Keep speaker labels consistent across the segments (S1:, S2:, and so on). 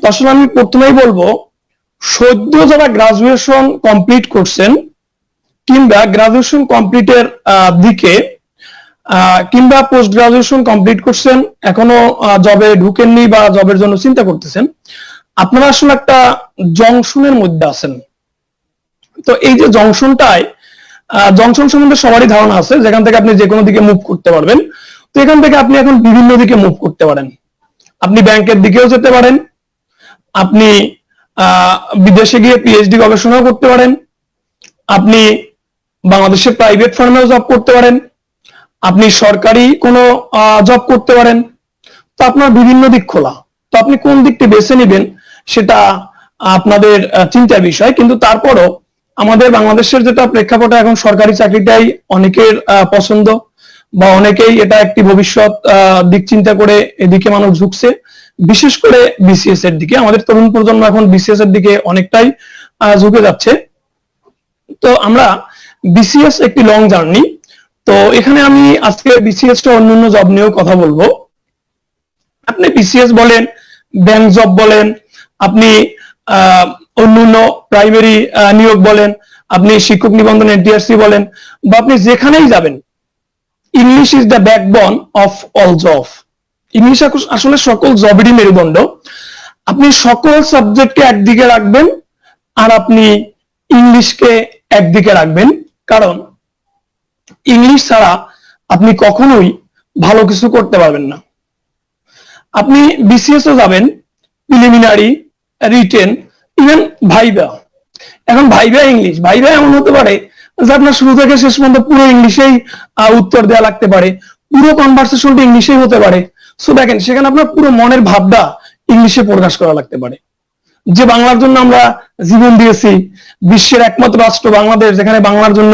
S1: আসলে আমি প্রথমেই বলবো, সদ্য যারা গ্রাজুয়েশন কমপ্লিট করছেন কিংবা গ্রাজুয়েশন কমপ্লিটের দিকে কিংবা পোস্ট গ্রাজুয়েশন কমপ্লিট করছেন, এখনো জবে ঢুকেননি বা জবের জন্য চিন্তা করতেছেন, আপনারা আসলে একটা জংশনের মধ্যে আছেন। তো এই যে জংশনটায়, জংশন সম্বন্ধে সবারই ধারণা আছে, যেখান থেকে আপনি যে কোনো দিকে মুভ করতে পারবেন। তো এখান থেকে আপনি এখন বিভিন্ন দিকে মুভ করতে পারেন। আপনি ব্যাংকের দিকেও যেতে পারেন, আপনি বিদেশে গিয়ে পিএইচডি গবেষণাও করতে পারেন, আপনি বাংলাদেশের প্রাইভেট ফার্মেও জব করতে পারেন, আপনি সরকারি কোনো জব করতে পারেন। তো আপনার বিভিন্ন দিক খোলা। তো আপনি কোন দিকটি বেছে নেবেন সেটা আপনাদের চিন্তার বিষয়। কিন্তু তারপরও আমাদের বাংলাদেশের যেটা প্রেক্ষাপটে, এখন সরকারি চাকরিটাই অনেকের পছন্দ, বা অনেকেই এটা একটি ভবিষ্যৎ দিক চিন্তা করে এদিকে মানুষ ঝুঁকছে, বিশেষ করে বিসিএস এর দিকে। আমাদের তরুণ প্রজন্ম এখন বিসিএস এর দিকে অনেকটাই ঝুঁকে যাচ্ছে। তো আমরা বিসিএস একটি লং জার্নি। তো এখানে আমি আজকে বিসিএস টা অন্যান্য জব নিয়েও কথা বলবো। আপনি বিসিএস বলেন, ব্যাংক জব বলেন, আপনি অন্যান্য প্রাইমারি নিয়োগ বলেন, আপনি শিক্ষক নিবন্ধন এনটিআরসি বলেন, বা আপনি যেখানেই যাবেন, English is the backbone of all job. English আসলে সকল জবেরই মেরুদণ্ড। আপনি সকল সাবজেক্টকে একদিকে রাখবেন আর আপনি ইংলিশকে একদিকে রাখবেন, কারণ ইংলিশ ছাড়া আপনি কখনোই ভালো কিছু করতে পারবেন না। আপনি বিসিএস এ যাবেন, প্রিলিমিনারি, রিটেন, ইভেন ভাইভা। এখন ভাইভা ইংলিশ, ভাইভা এমন হতে পারে যে আপনার শুরু থেকে শেষ পর্যন্ত পুরো ইংলিশেই উত্তর দেওয়া লাগতে পারে, পুরো কনভারসেশনটা ইংলিশেই হতে পারে। সো দেখেন, সেখানে আপনার পুরো মনের ভাবটা ইংলিশে প্রকাশ করা লাগতে পারে। যে বাংলার জন্য আমরা জীবন দিয়েছি, বিশ্বের একমাত্র রাষ্ট্র বাংলাদেশ যেখানে বাংলার জন্য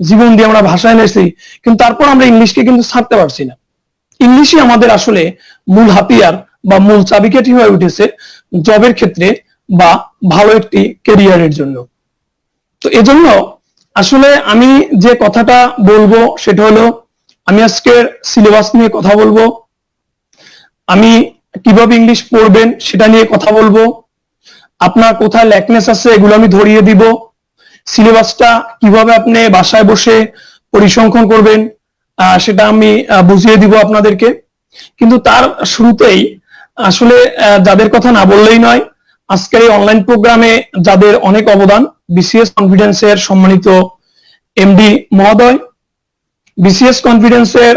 S1: জীবন দিয়ে আমরা ভাষা এনেছি, কিন্তু তারপর আমরা ইংলিশকে কিন্তু ছাড়তে পারছি না। ইংলিশই আমাদের আসলে মূল হাতিয়ার বা মূল চাবিকাঠি হয়ে উঠেছে জবের ক্ষেত্রে বা ভালো একটি ক্যারিয়ারের জন্য। তো এজন্য আসলে আমি যে কথাটা বলবো সেটা হলো, আমি আজকের সিলেবাস নিয়ে কথা বলবো, আমি কিভাবে ইংলিশ পড়বেন সেটা নিয়ে কথা বলবো, আপনার কোথায় ল্যাকনেস আছে এগুলো আমি ধরিয়ে দিব, সিলেবাসটা কিভাবে আপনি বাসায় বসে পরিসংখ্যান করবেন সেটা আমি বুঝিয়ে দিব আপনাদেরকে। কিন্তু তার শুরুতেই আসলে যাদের কথা না বললেই নয়, আজকের এই অনলাইন প্রোগ্রামে যাদের অনেক অবদান, বিসিএস কনফিডেন্সের সম্মানিত এমডি মহোদয়, বিসিএস কনফিডেন্সের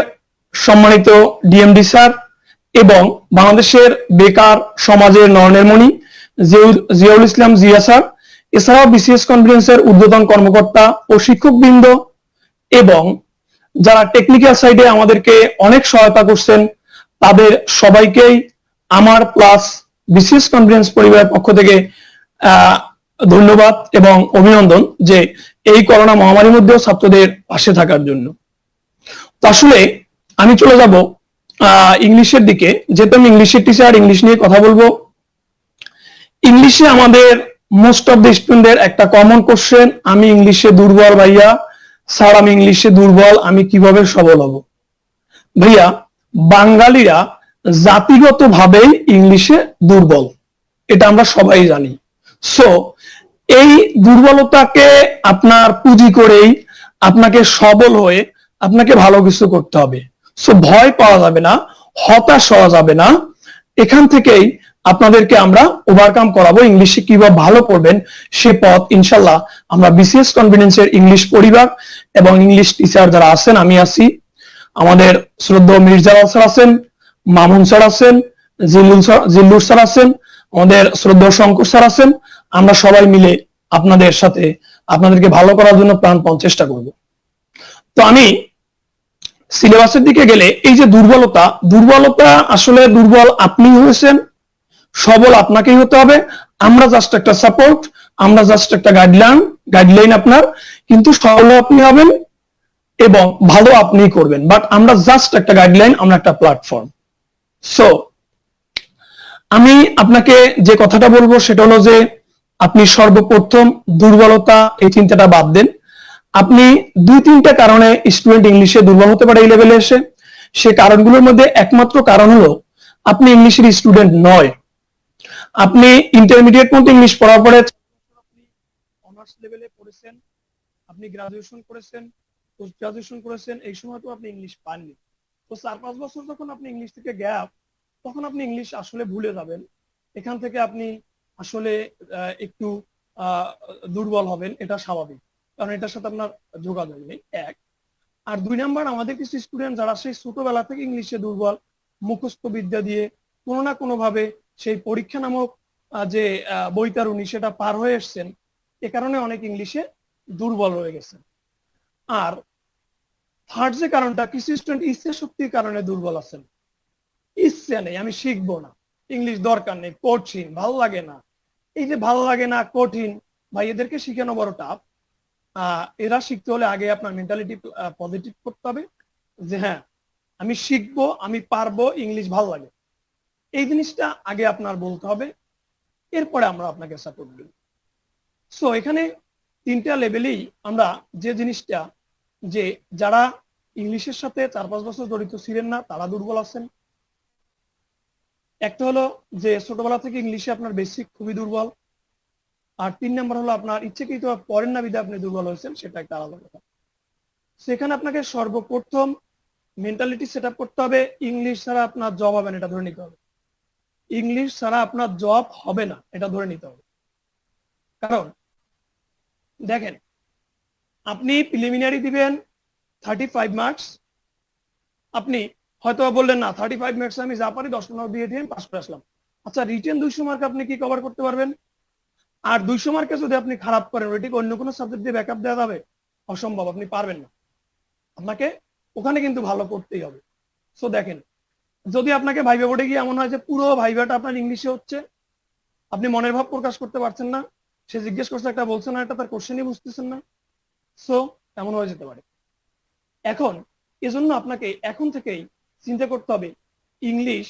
S1: সম্মানিত ডিএমডি স্যার, এবং বাংলাদেশের বেকার সমাজের নয়নেরমণি জিয়াউল ইসলাম জিয়া স্যার, এছাড়াও বিসিএস কনফিডেন্সের ঊর্ধ্বতন কর্মকর্তা ও শিক্ষকবৃন্দ, এবং যারা টেকনিক্যাল সাইডে আমাদেরকে অনেক সহায়তা করছেন, তাদের সবাইকেই আমার প্লাস বিসিএস কনফিডেন্স পরিবারের পক্ষ থেকে ধন্যবাদ এবং অভিনন্দন, যে এই করোনা মহামারীর মধ্যেও ছাত্রদের পাশে থাকার জন্য। তো আসলে আমি চলে যাব ইংলিশের দিকে, যেহেতু আমি ইংলিশের টিচার, ইংলিশ নিয়ে কথা বলবো। ইংলিশে আমাদের মোস্ট অফ দ্য স্টুডেন্টদের একটা কমন কোশ্চেন, আমি ইংলিশে দুর্বল ভাইয়া, স্যার আমি ইংলিশে দুর্বল, আমি কিভাবে সবল হব? ভাইয়া, বাঙালিরা জাতিগতভাবেই ইংলিশে দুর্বল, এটা আমরা সবাই জানি। সো এই দুর্বলতাকে আপনার পুঁজি করেই আপনাকে সবল হয়ে আপনাকে ভালো কিছু করতে হবে। সো ভয় পাওয়া যাবে না, হতাশ হওয়া যাবে না। এখান থেকেই আপনাদেরকে আমরা ওভারকাম করাবো। ইংলিশে কিভাবে ভালো পড়বেন সে পথ ইনশাল্লাহ আমরা বিসিএস কনফিডেন্সের ইংলিশ পরিবার এবং ইংলিশ টিচার যারা আছেন, আমি আছি, আমাদের শ্রদ্ধেয় মির্জাওয়াল স্যার আছেন, মামুন স্যার আছেন, জিল্লুর স্যার আছেন, আমাদের শ্রদ্ধেয় শঙ্কর স্যার আছেন, আমরা সবাই মিলে আপনাদের সাথে আপনাদেরকে ভালো করার জন্য প্রাণপণ চেষ্টা করব। তো আমি সিলেবাসের দিকে গেলে, এই যে দুর্বলতা আসলে দুর্বল আপনি হয়েছেন, সবল আপনাকেই হতে হবে। আমরা জাস্ট একটা সাপোর্ট, আমরা জাস্ট একটা গাইডলাইন আপনার, কিন্তু সবল আপনি হবেন এবং ভালো আপনি করবেন, বাট আমরা জাস্ট একটা গাইডলাইন, আমরা একটা প্ল্যাটফর্ম। সো আমি আপনাকে যে কথাটা বলবো সেটা হলো যে, আপনি সর্বপ্রথম দুর্বলতা এই চিন্তাটা বাদ দেন। আপনি দুই তিনটা কারণে স্টুডেন্ট ইংলিশে দুর্বল হতে পারে এই লেভেলে এসে। সে কারণগুলোর মধ্যে একমাত্র কারণ হলো আপনি ইংলিশের স্টুডেন্ট নয়। আপনি ইন্টারমিডিয়েট পর্যন্ত ইংলিশ পড়ার পরে অনার্স লেভেলে পড়েছেন, আপনি গ্রাজুয়েশন করেছেন, পোস্ট গ্রাজুয়েশন করেছেন, এই সময় তো আপনি ইংলিশ পাননি। তো 4-5 বছর যখন আপনি ইংলিশ থেকে গ্যাপ, তখন আপনি ইংলিশ আসলে ভুলে যাবেন। এখান থেকে আপনি আসলে একটু দুর্বল হবেন, এটা স্বাভাবিক, কারণ এটার সাথে আপনার যোগাযোগ নেই, এক। আর 2 নাম্বার, আমাদের কিছু স্টুডেন্ট যারা সেই ছোটবেলা থেকে ইংলিশে দুর্বল, মুখস্থ বিদ্যা দিয়ে কোনো না কোনো ভাবে সেই পরীক্ষা নামক যে বৈতরণী সেটা পার হয়ে এসছেন, এ কারণে অনেক ইংলিশে দুর্বল হয়ে গেছে। আর থার্ড যে কারণটা, কিছু স্টুডেন্ট ইচ্ছা শক্তির কারণে দুর্বল আছেন। ইচ্ছা নেই, আমি শিখবো না, ইংলিশ দরকার নেই, কঠিন, ভালো লাগে না। এই যে ভালো লাগে না, কঠিন, ভাই এদেরকে শিখানো বড় টাফ। এরা শিখতে হলে আগে আপনার মেন্টালিটি পজিটিভ করতে হবে, যে হ্যাঁ আমি শিখবো, আমি পারবো, ইংলিশ ভালো লাগে, এই জিনিসটা আগে আপনার বলতে হবে, এরপরে আমরা আপনাকে সাপোর্ট দিই। সো এখানে 3টা লেভেলেই আমরা যে জিনিসটা, যে যারা ইংলিশের সাথে 4-5 বছর জড়িত ছিলেন না তারা দুর্বল আছেন। একটা হলো যে ছোটবেলা থেকে ইংলিশে আপনার বেসিক খুবই দুর্বল। আর 3 নাম্বার হলো আপনার ইচ্ছাকৃত পড়েন না বিধায় আপনি দুর্বল হয়েছেন, সেটা একটা আলাদা কথা। সেখানে আপনাকে সর্বপ্রথম মেন্টালিটি সেট আপ করতে হবে, ইংলিশ ছাড়া আপনার জব হবে না, এটা ধরে নিতে হবে। ইংলিশ ছাড়া আপনার জব হবে না, এটা ধরে নিতে হবে। কারণ দেখেন, আপনি প্রিলিমিনারি দিবেন 35 মার্কস, আপনি হয়তো বললেন না 35 মার্কস আমি যা পারি 10 নম্বর দিয়ে পাস করে আসলাম। আচ্ছা, রিটেন 200 মার্ক আপনি কি কভার করতে পারবেন? আর 200 মার্কে যদি আপনি খারাপ করেন, ওইটাকে অন্য কোনো সাবজেক্ট দিয়ে ব্যাকআপ দেওয়া যাবে? অসম্ভব, আপনি পারবেন না। আপনাকে ওখানে কিন্তু ভালো করতেই হবে। সো দেখেন, যদি আপনাকে ভাইভা বোর্ডে গিয়ে এমন হয় যে পুরো ভাইভাটা আপনার ইংলিশে হচ্ছে, আপনি মনের ভাব প্রকাশ করতে পারছেন না, সে জিজ্ঞেস করছে একটা বলছেন না, একটা তার কোশ্চেনই বুঝতেছেন না, সো এমন হয়ে যেতে পারে। এখন এজন্য আপনাকে এখন থেকেই চিন্তা করতে হবে, ইংলিশ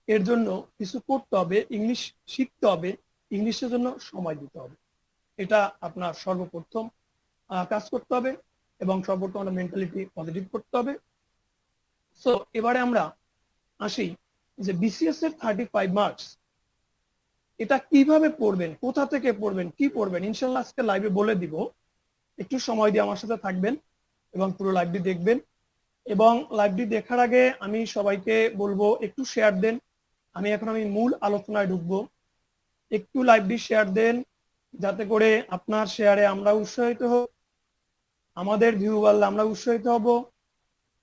S1: এর জন্য কিছু করতে হবে, ইংলিশ শিখতে হবে, ইংলিশের জন্য সময় দিতে হবে। এটা আপনার সর্বপ্রথম কাজ করতে হবে, এবং সর্বপ্রথম আমরা মেন্টালিটি পজিটিভ করতে হবে। সো এবারে আমরা আসি যে বিসিএস এর 35 মার্কস এটা কিভাবে পড়বেন, কোথা থেকে পড়বেন, কি পড়বেন, ইনশাল্লাহ আজকে লাইভে বলে দিব। একটু সময় দিয়ে আমার সাথে থাকবেন এবং পুরো লাইভটি দেখবেন। এবং লাইভটি দেখার আগে আমি সবাইকে বলবো একটু শেয়ার দেন। আমি মূল আলোচনায় ঢুকবো, একটু লাইভটি শেয়ার দেন, যাতে করে আপনার শেয়ারে আমরা উৎসাহিত হব, আমাদের ভিউ বাড়লে আমরা উৎসাহিত হব,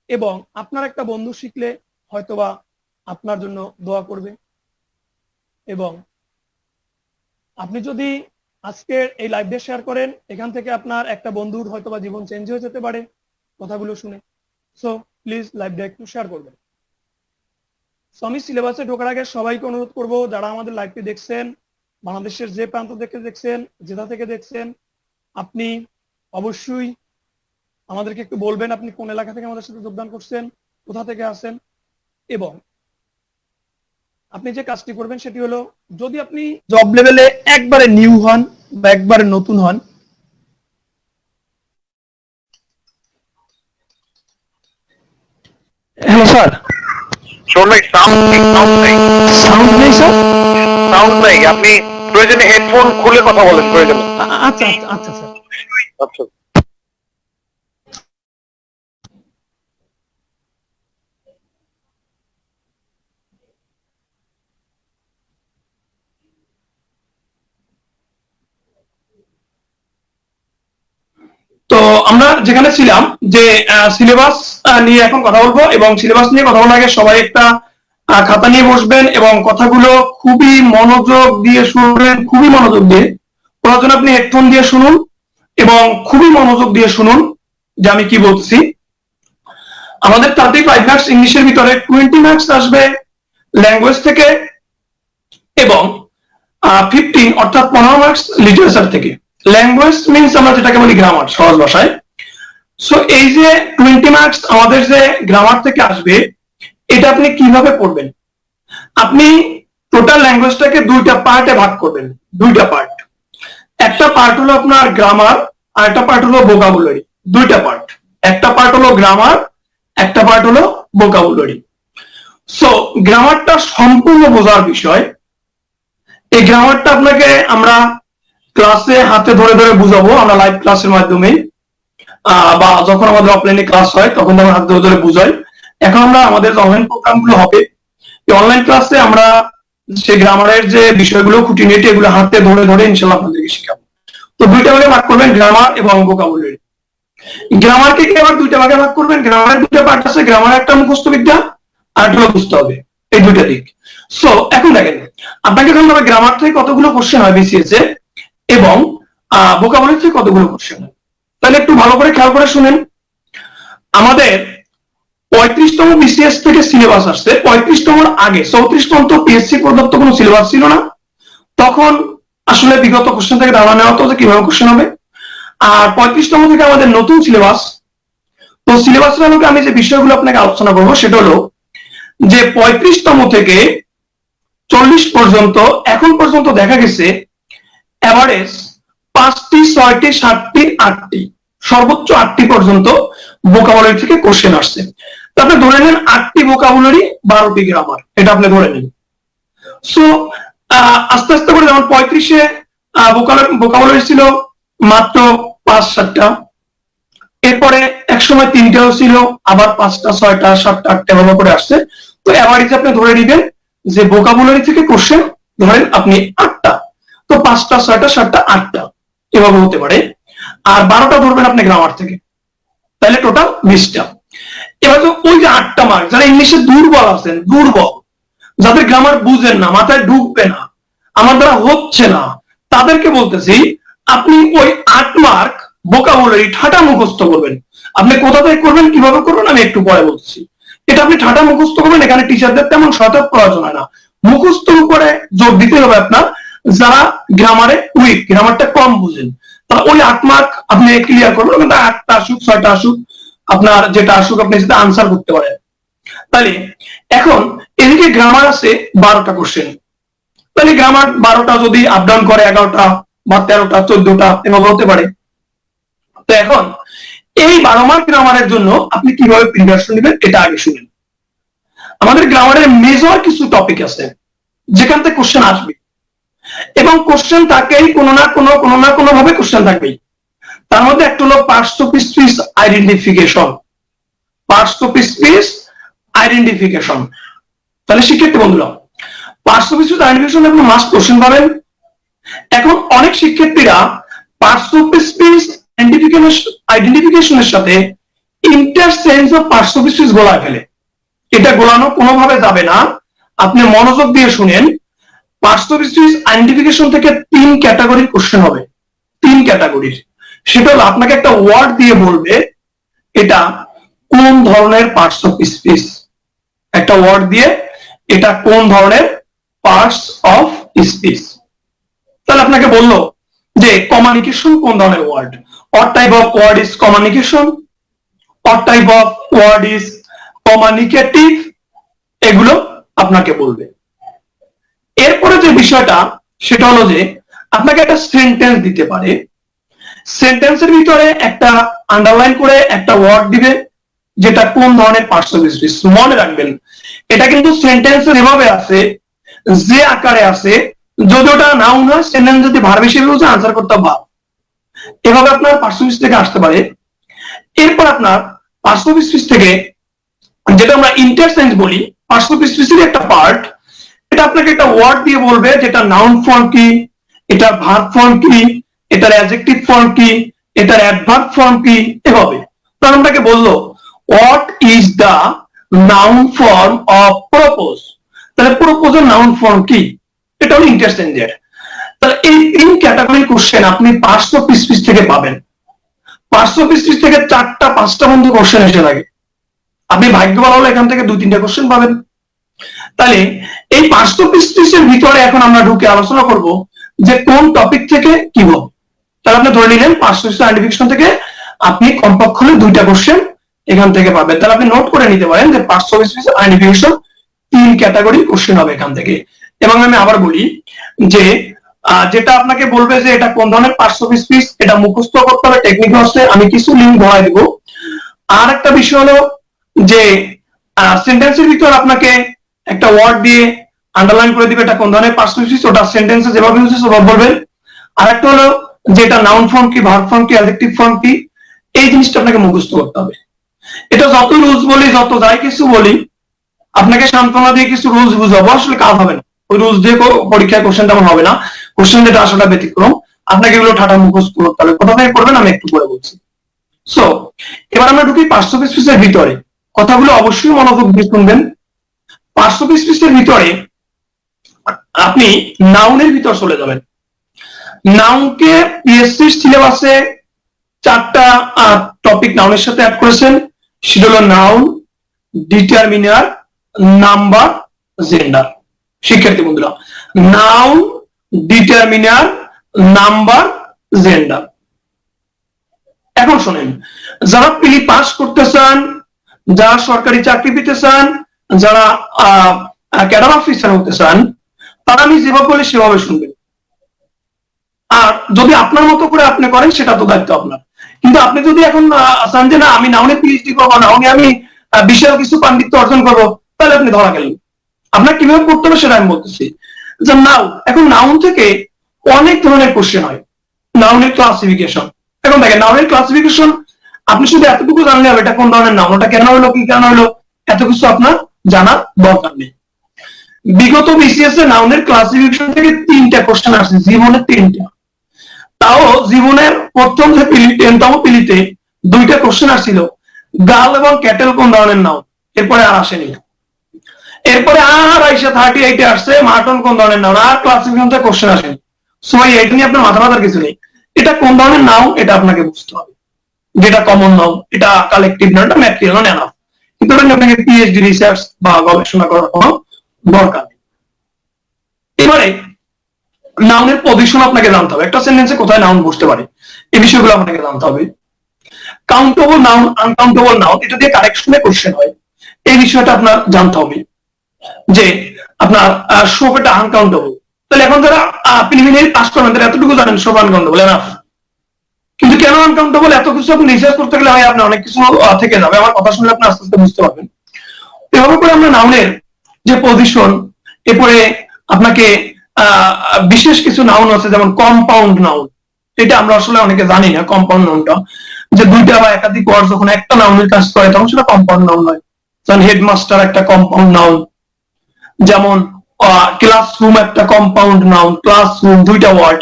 S1: এবং আপনার একটা বন্ধু শিখলে হয়তোবা আপনার জন্য দোয়া করবে। এবং আপনি যদি আজকের এই লাইভটা শেয়ার করেন, এখান থেকে আপনার একটা বন্ধুর হয়তোবা জীবন চেঞ্জ হয়ে যেতে পারে কথাগুলো শুনে। সো প্লিজ লাইভটা একটু শেয়ার করবেন। সো আমি সিলেবাসে ঢোকার আগে সবাইকে অনুরোধ করব, যারা আমাদের লাইভটি দেখছেন, বাংলাদেশের যে প্রান্ত থেকে দেখছেন, যেটা থেকে দেখছেন, আপনি অবশ্যই আমাদেরকে একটু বলবেন আপনি কোন এলাকা থেকে আমাদের সাথে যোগদান করছেন, কোথা থেকে আসেন। এবং আপনি যে কাজটি করবেন সেটি হলো, যদি আপনি জব লেভেলে একবারে নিউ হন বা একবারে নতুন হন, হ্যালো স্যার,
S2: শোন ভাই, সাউন্ড নেই।
S1: সাউন্ড নেই স্যার?
S2: সাউন্ড নেই, আপনি প্রয়োজনে হেডফোন খুলে কথা বলেন প্রয়োজনে।
S1: আচ্ছা আচ্ছা আচ্ছা স্যার।
S2: আচ্ছা,
S1: তো আমরা যেখানে ছিলাম, যে সিলেবাস নিয়ে এখন কথা বলবো, এবং সিলেবাস নিয়ে কথা বলার আগে সবাই একটা খাতা নিয়ে বসবেন এবং কথাগুলো খুবই মনোযোগ দিয়ে শুনবেন, খুবই মনোযোগ দিয়ে। ওনার জন্য আপনি হেডফোন দিয়ে শুনুন এবং খুবই মনোযোগ দিয়ে শুনুন যে আমি কি বলছি। আমাদের 35 মার্কস ইংলিশের ভিতরে 20 মার্কস আসবে ল্যাঙ্গুয়েজ থেকে, এবং 15 অর্থাৎ 15 মার্কস লিটারেচার থেকে। ল্যাঙ্গুয়েজ মিনস আমরা যেটাকে বলি গ্রামার, সহজ ভাষায়। সো এই যে 20 মার্কস আমাদের যে গ্রামার থেকে আসবে, এটা আপনি কিভাবে পড়বেন? আপনি টোটাল ল্যাঙ্গুয়েজটাকে 2টা পার্টে ভাগ করবেন, 2টা পার্ট। একটা পার্ট হলো আপনার গ্রামার, আর একটা পার্ট হলো ভোকাবুলারি। 2টা পার্ট, একটা পার্ট হলো গ্রামার, একটা পার্ট হলো ভোকাবুলারি। সো গ্রামারটা সম্পূর্ণ বোঝার বিষয়। এই গ্রামারটা আপনাকে আমরা ক্লাসে হাতে ধরে ধরে বুঝাবো, আমরা লাইভ ক্লাসের মাধ্যমে, বা যখন আমাদের অফলাইনে ক্লাস হয় তখন আমরা হাতে ধরে ধরে বুঝাই। এখন আমরা আমাদের অনলাইন প্রোগ্রাম গুলো হবে, এই অনলাইন ক্লাসে আমরা সেই গ্রামারের যে বিষয়গুলো খুঁটিনাটি এগুলো হাতে ধরে ধরে ইনশাল্লাহ আপনাদেরকে শেখাবো। তো দুইটা ভাগে ভাগ করবেন, গ্রামার এবং ভোকাবুলারি। গ্রামারকে কি আবার দুইটা ভাগে ভাগ করবেন, গ্রামারের দুইটা পার্ট আছে, গ্রামার একটা মুখস্থ বিদ্যা আর একটা বুঝতে হবে, এই দুইটা দিক। সো এখন দেখেন আপনাকে ধরুন গ্রামার থেকে কতগুলো কোশ্চেন হয় বিসিএস এ এবং ভোকাবুলারি থেকে কতগুলো কোশ্চেন হয়, তাহলে একটু ভালো করে খেয়াল করে শুনেন। আমাদের 35তম বিসিএস থেকে সিলেবাস আসছে। 35তম আগে 34তম তো পিএসসি প্রদত্ত কোনো সিলেবাস ছিল না, তখন আসলে বিগত কোশ্চেন থেকে ধারণা নেওয়া হতো যে কিভাবে কোশ্চেন হবে। আর 35তম থেকে আমাদের নতুন সিলেবাস। তো সিলেবাসের আলোকে আমি যে বিষয়গুলো আপনাকে আলোচনা করবো সেটা হলো যে 35তম থেকে 40 পর্যন্ত এখন পর্যন্ত দেখা গেছে এভারেজ 5টি 6টি 7টি 8টি সর্বোচ্চ 8টি পর্যন্ত ভোকাবুলারি থেকে কোশ্চেন আসছে। আপনি ধরে নেন 8টি ভোকাবুলারি 12টি গ্রামার, এটা আপনি ধরে নেন। সো আস্তে আস্তে করে যেমন 35-এ ভোকাবুলারি ছিল মাত্র 5-7টা, এরপরে একসময় 3টাও ছিল, আবার 5টা 6টা 7টা 8টা এভাবে করে আসছে। তো এভারেজ আপনি ধরে নেবেন যে ভোকাবুলারি থেকে কোশ্চেন ধরেন আপনি 8টা, তো 5টা 6টা 7টা 8টা এভাবে হতে পারে। আর 12টা ধরবেন আপনি গ্রামার থেকে, তাহলে টোটাল 20টা। এবার তো ওই যে 8টা মার্ক, যারা ইংলিশে দুর্বল আছেন, দুর্বল, যাদের গ্রামার বুঝেন না, মাথায় ঢুকবে না, আমার দ্বারা হচ্ছে না, তাদেরকে বলতেছি আপনি ওই 8 মার্ক ভোকাবুলারি ঠাটা মুখস্থ করবেন। আপনি কোথা থেকে করবেন, কিভাবে করবেন আমি একটু পরে বলছি। এটা আপনি ঠাটা মুখস্থ করবেন, এখানে টিচারদের তেমন সতর্ক প্রয়োজন হয় না, মুখস্থর উপরে জোর দিতে হবে আপনার। যারা গ্রামারে উইক, গ্রামারটা কম বুঝেন, তারা ওই 8 মার্ক আপনি ক্লিয়ার করবেন, কিন্তু 8টা আসুক 6টা আসুক, আপনার যেটা আসুক আপনি সেটা আনসার করতে পারেন। তাহলে এখন এদিকে গ্রামার আছে 12টা কোশ্চেন, তাহলে গ্রামার 12টা যদি আপ ডাউন করে 11টা বা 13টা 14টা এভাবে হতে পারে। তো এখন এই 12 মার্ক গ্রামারের জন্য আপনি কিভাবে প্রিপারেশন নেবেন এটা আগে শুনেন। আমাদের গ্রামারের মেজর কিছু টপিক আছে যেখান থেকে কোশ্চেন আসবে, এবং কোশ্চেন থাকেই কোনো না কোনো ভাবে কোশ্চেন থাকবেই। তার মধ্যে একটা হলো parts of speech identification. Parts of speech identification, তাহলে শিক্ষার্থী বন্ধুরা পার্টস অফ স্পিচ আইডেন্টিফিকেশন আপনি মাস্ট কোশ্চেন পাবেন। এখন অনেক শিক্ষার্থীরা পার্টস অফ স্পিচ আইডেন্টিফিকেশনের সাথে interchange of parts of speech গোলায় ফেলে। এটা গোলানো কোনোভাবে যাবে না, আপনি মনোযোগ দিয়ে শুনেন। পার্টস অফ স্পিচ আইডেন্টিফিকেশন থেকে 3 ক্যাটাগরির কোশ্চেন হবে, 3 ক্যাটাগরির। সেটা হলো আপনাকে একটা ওয়ার্ড দিয়ে বলবে এটা কোন ধরনের পার্টস অফ স্পিচ, একটা ওয়ার্ড দিয়ে এটা কোন ধরনের পার্টস অফ স্পিচ। তাহলে আপনাকে বললো যে কমিউনিকেশন কোন ধরনের word, what type of word is communication, what type of word is communicative, এগুলো আপনাকে বলবে। এরপরে যে বিষয়টা সেটা হলো যে আপনাকে একটা সেন্টেন্স দিতে পারে, সেন্টেন্সের ভিতরে একটা আন্ডারলাইন করে একটা ওয়ার্ড দিবে যেটা কোন ধরনের পার্টস অফ স্পিচ। মনে রাখবেন এটা কিন্তু সেন্টেন্সের এভাবে আছে, যে আকারে আছে, যদি ওটা নাউন হয় সেন্টেন্স যদি ভার্ব হিসেবে হচ্ছে আনসার করতে হবে ভার্ব, এভাবে আপনার পার্টস অফ স্পিচ থেকে আসতে পারে। এরপর আপনার পার্টস অফ স্পিচ থেকে যেটা আমরা ইন্টারচেঞ্জ বলি, পার্টস অফ স্পিচের একটা পার্ট, এটা আপনাকে একটা ওয়ার্ড দিয়ে বলবে যেটা নাউন ফর্ম কি, এটা ভার্ব ফর্ম কি, এটার অ্যাডজেক্টিভ ফর্ম কি, এটার অ্যাডভার্ব ফর্ম কি, এভাবে। তাহলে আপনাকে বললো what is the noun form of propose, তাহলে প্রপোজের নাউন ফর্ম কি, এটা হলো ইন্টারচেঞ্জের। তাহলে এই 3 ক্যাটাগরি কোশ্চেন আপনি পার্টস অফ স্পিচ থেকে পাবেন। পার্টস অফ স্পিচ থেকে 4টা 5টা বন্ধু কোশ্চেন এসে থাকে, আপনি ভাগ্যবান হলে এখান থেকে 2-3টা কোশ্চেন পাবেন। তাহলে এই পার্টস অফ স্পিচের ভিতরে এখন আমরা ঢুকে আলোচনা করব যে কোন টপিক থেকে কি হবে। তাহলে আপনি ধরে নিলেন পার্টস অফ স্পিচ আইডেন্টিফিকেশন থেকে আপনি কমপক্ষে 2টা কোশ্চেন এখান থেকে পাবেন। তাহলে আপনি নোট করে নিতে পারেন যে parts of speech identification 3 category question হবে এখান থেকে। এবং আমি আবার বলি যে যেটা আপনাকে বলবে যে এটা কোন ধরনের পার্টস অফ স্পিচ, এটা মুখস্থ করতে হবে, টেকনিক আছে, আমি কিছু লিঙ্ক ধরাই দেব। আর একটা বিষয় হলো যে সেন্টেন্সের ভিতর আপনাকে একটা ওয়ার্ড দিয়ে আন্ডারলাইন করে দিবে, এটা কোন ধরনের পার্সপেক্টিভ, ওটা সেন্টেন্সে যেভাবে ইউজ সেভাবে বলবেন। আর একটা হলো যে এটা নাউন ফর্ম কি, ভার্ব ফর্ম কি, অ্যাডজেক্টিভ ফর্ম কি, এই জিনিসটা আপনাকে মুখস্থ করতে হবে। এটা যত রুলস বলি, যত যাই কিছু বলি, আপনাকে সান্ত্বনা দিয়ে কিছু রুলস বুঝাবো, আসলে কাজ হবে না। ওই রুলস দিয়ে পরীক্ষায় কোশ্চেন তেমন হবে না, কোশ্চেন যেটা আসলে ব্যতিক্রম, আপনাকে এগুলো ঠাটা মুখস্থ করতে হবে। কোথা থেকে করবেন আমি একটু পরে বলছি। সো এবার আমরা ঢুকি পার্টস অফ স্পিচের ভিতরে। কথাগুলো অবশ্যই মনোযোগ দিয়ে শুনবেন। পার্টস অফ স্পিচের ভিতরে আপনি নাউনের ভিতর চলে যাবেন। নাউনকে পিএসসির সিলেবাসে 4টা টপিক নাউনের সাথে অ্যাড করেছেন, সেটা হলো নাউন, ডিটারমিনার, নাম্বার, জেন্ডার। শিক্ষার্থী বন্ধুরা, নাউন, ডিটারমিনার, নাম্বার, জেন্ডার। এখন শোনেন, যারা পিলি পাস করতে চান, যারা সরকারি চাকরি পেতে চান, যারা ক্যাডার অফিসার হতে চান, তারা আমি যেভাবে বলি সেভাবে শুনবেন। আর যদি আপনার মতো করে আপনি করেন সেটা তো দায়িত্ব আপনার। কিন্তু আপনি যদি এখন চান যে না আমি নাউনে পিএইচডি করবো, নাউনে আমি বিশাল কিছু পাণ্ডিত্য অর্জন করবো, তাহলে আপনি ধরা গেলেন। আপনার কিভাবে করতে হবে সেটা আমি বলতেছি। যে এখন নাউন থেকে অনেক ধরনের কোশ্চেন হয়, নাউনের ক্লাসিফিকেশন। এখন দেখেন, নাউনের ক্লাসিফিকেশন আপনি শুধু এতটুকু জানলে হবে এটা কোন ধরনের নাউন, ওটা কেন হলো, কি কেন হলো, এত কিছু আপনার জানার দরকার নেই। বিগত বিসিএস এ নাউনের ক্লাসিফিকেশন থেকে 3টা কোশ্চেন আসছে, জীবনে 3টা। তাও জীবনের প্রথম যে 10তম পিলিতে 2টা কোশ্চেন আসছিল, গাল এবং ক্যাটেল কোন ধরনের নাউন, এরপরে আর আসেনি। এরপরে আর আইসা 38 আসছে মাটন কোন ধরনের নাউন, আর ক্লাসিফিকেশন থেকে কোশ্চেন আসেনি। সো এটা নিয়ে আপনার মাথা ব্যথার কিছু নেই, এটা কোন ধরনের নাউন এটা আপনাকে বুঝতে হবে। যেটা কমন নাউন, এটা কালেকটিভ নাউন, এটা ম্যাটেরিয়াল নাউন এনাফ, কিন্তু এটা আপনাকে পিএইচডি রিসার্চ বা গবেষণা করার কোনো দরকার নেই। এবারে নাউনের পজিশন আপনাকে জানতে হবে, একটা সেন্টেন্সে কোথায় নাউন বসতে পারে এই বিষয়গুলো আপনাকে জানতে হবে। কাউন্টেবল নাউন, আনকাউন্টেবল নাউন, এটা দিয়ে কারেকশনে কোশ্চেন হয়, এই বিষয়টা আপনার জানতে হবে। যে আপনার সোপ এটা আনকাউন্টেবল, তাহলে এখন যারা প্রিলিমিনারি পাস করবেন তারা এতটুকু জানেন সোপ আনকাউন্টেবল এনাফ। কিন্তু কেন আনকাউন্টেবল এত কিছু আপনি রিসার্চ করতে গেলে হয় আপনি অনেক কিছু থেকে যাবে, আমার কথা শুনলে আপনি আস্তে আস্তে বুঝতে পারবেন। এভাবে করে আমরা নাউনের যে পজিশন, এরপরে আপনাকে বিশেষ কিছু নাউন আছে যেমন কম্পাউন্ড নাউন, এটা আমরা আসলে অনেকে জানি না। কম্পাউন্ড নাউনটা যে 2টা বা একাধিক ওয়ার্ড যখন একটা নাউনের কাজ করে তখন সেটা কম্পাউন্ড নাউন হয়। যেমন হেডমাস্টার একটা কম্পাউন্ড নাউন, যেমন ক্লাসরুম একটা কম্পাউন্ড নাউন, ক্লাসরুম 2টা ওয়ার্ড।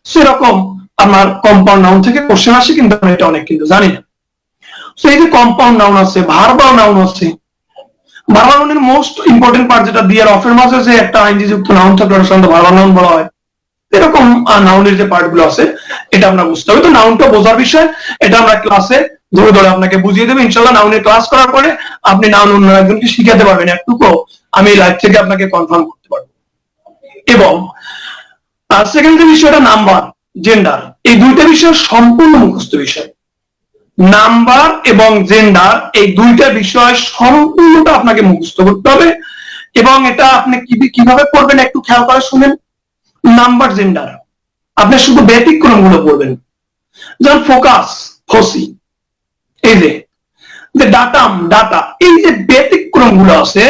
S1: সেরকম আমার কম্পাউন্ড নাউন থেকে কোশ্চেন আসে, কিন্তু আমরা এটা অনেক কিন্তু জানি না। সো এই যে কম্পাউন্ড নাউন আছে, ভার্বাল নাউন আছে। ভার্বাল নাউনের মোস্ট ইম্পর্টেন্ট পার্ট যেটা দিয়ে অফের মাঝে যে একটা আইনজি যুক্ত নাউন থাকলে সাধারণত ভার্বাল নাউন বলা হয়। এরকম নাউনের যে পার্ট গুলো আছে এটা আমরা বুঝতে হবে। তো নাউনটা বোঝার বিষয়, এটা আমরা ক্লাসে ধরে ধরে আপনাকে বুঝিয়ে দেবো ইনশাল্লাহ। নাউনের ক্লাস করার পরে আপনি নাউন অন্য একজনকে শিখাতে পারবেন, একটুকু আমি লাইভ থেকে আপনাকে কনফার্ম করতে পারবো। এবং সেকেন্ড যে বিষয়টা নাম্বার, জেন্ডার, এই 2টা বিষয় সম্পূর্ণ মুখস্থ বিষয়। নাম্বার এবং জেন্ডার এই 2টা বিষয় সম্পূর্ণটা আপনাকে মুখস্থ করতে হবে। এবং এটা আপনি কিভাবে করবেন একটু খেয়াল করে শুনেন। নাম্বার, জেন্ডার আপনি শুধু ব্যতিক্রম গুলো পড়বেন, যেমন ফোকাস, ফসি, এই যে ডাটাম, ডাটা, এই যে ব্যতিক্রম গুলো আছে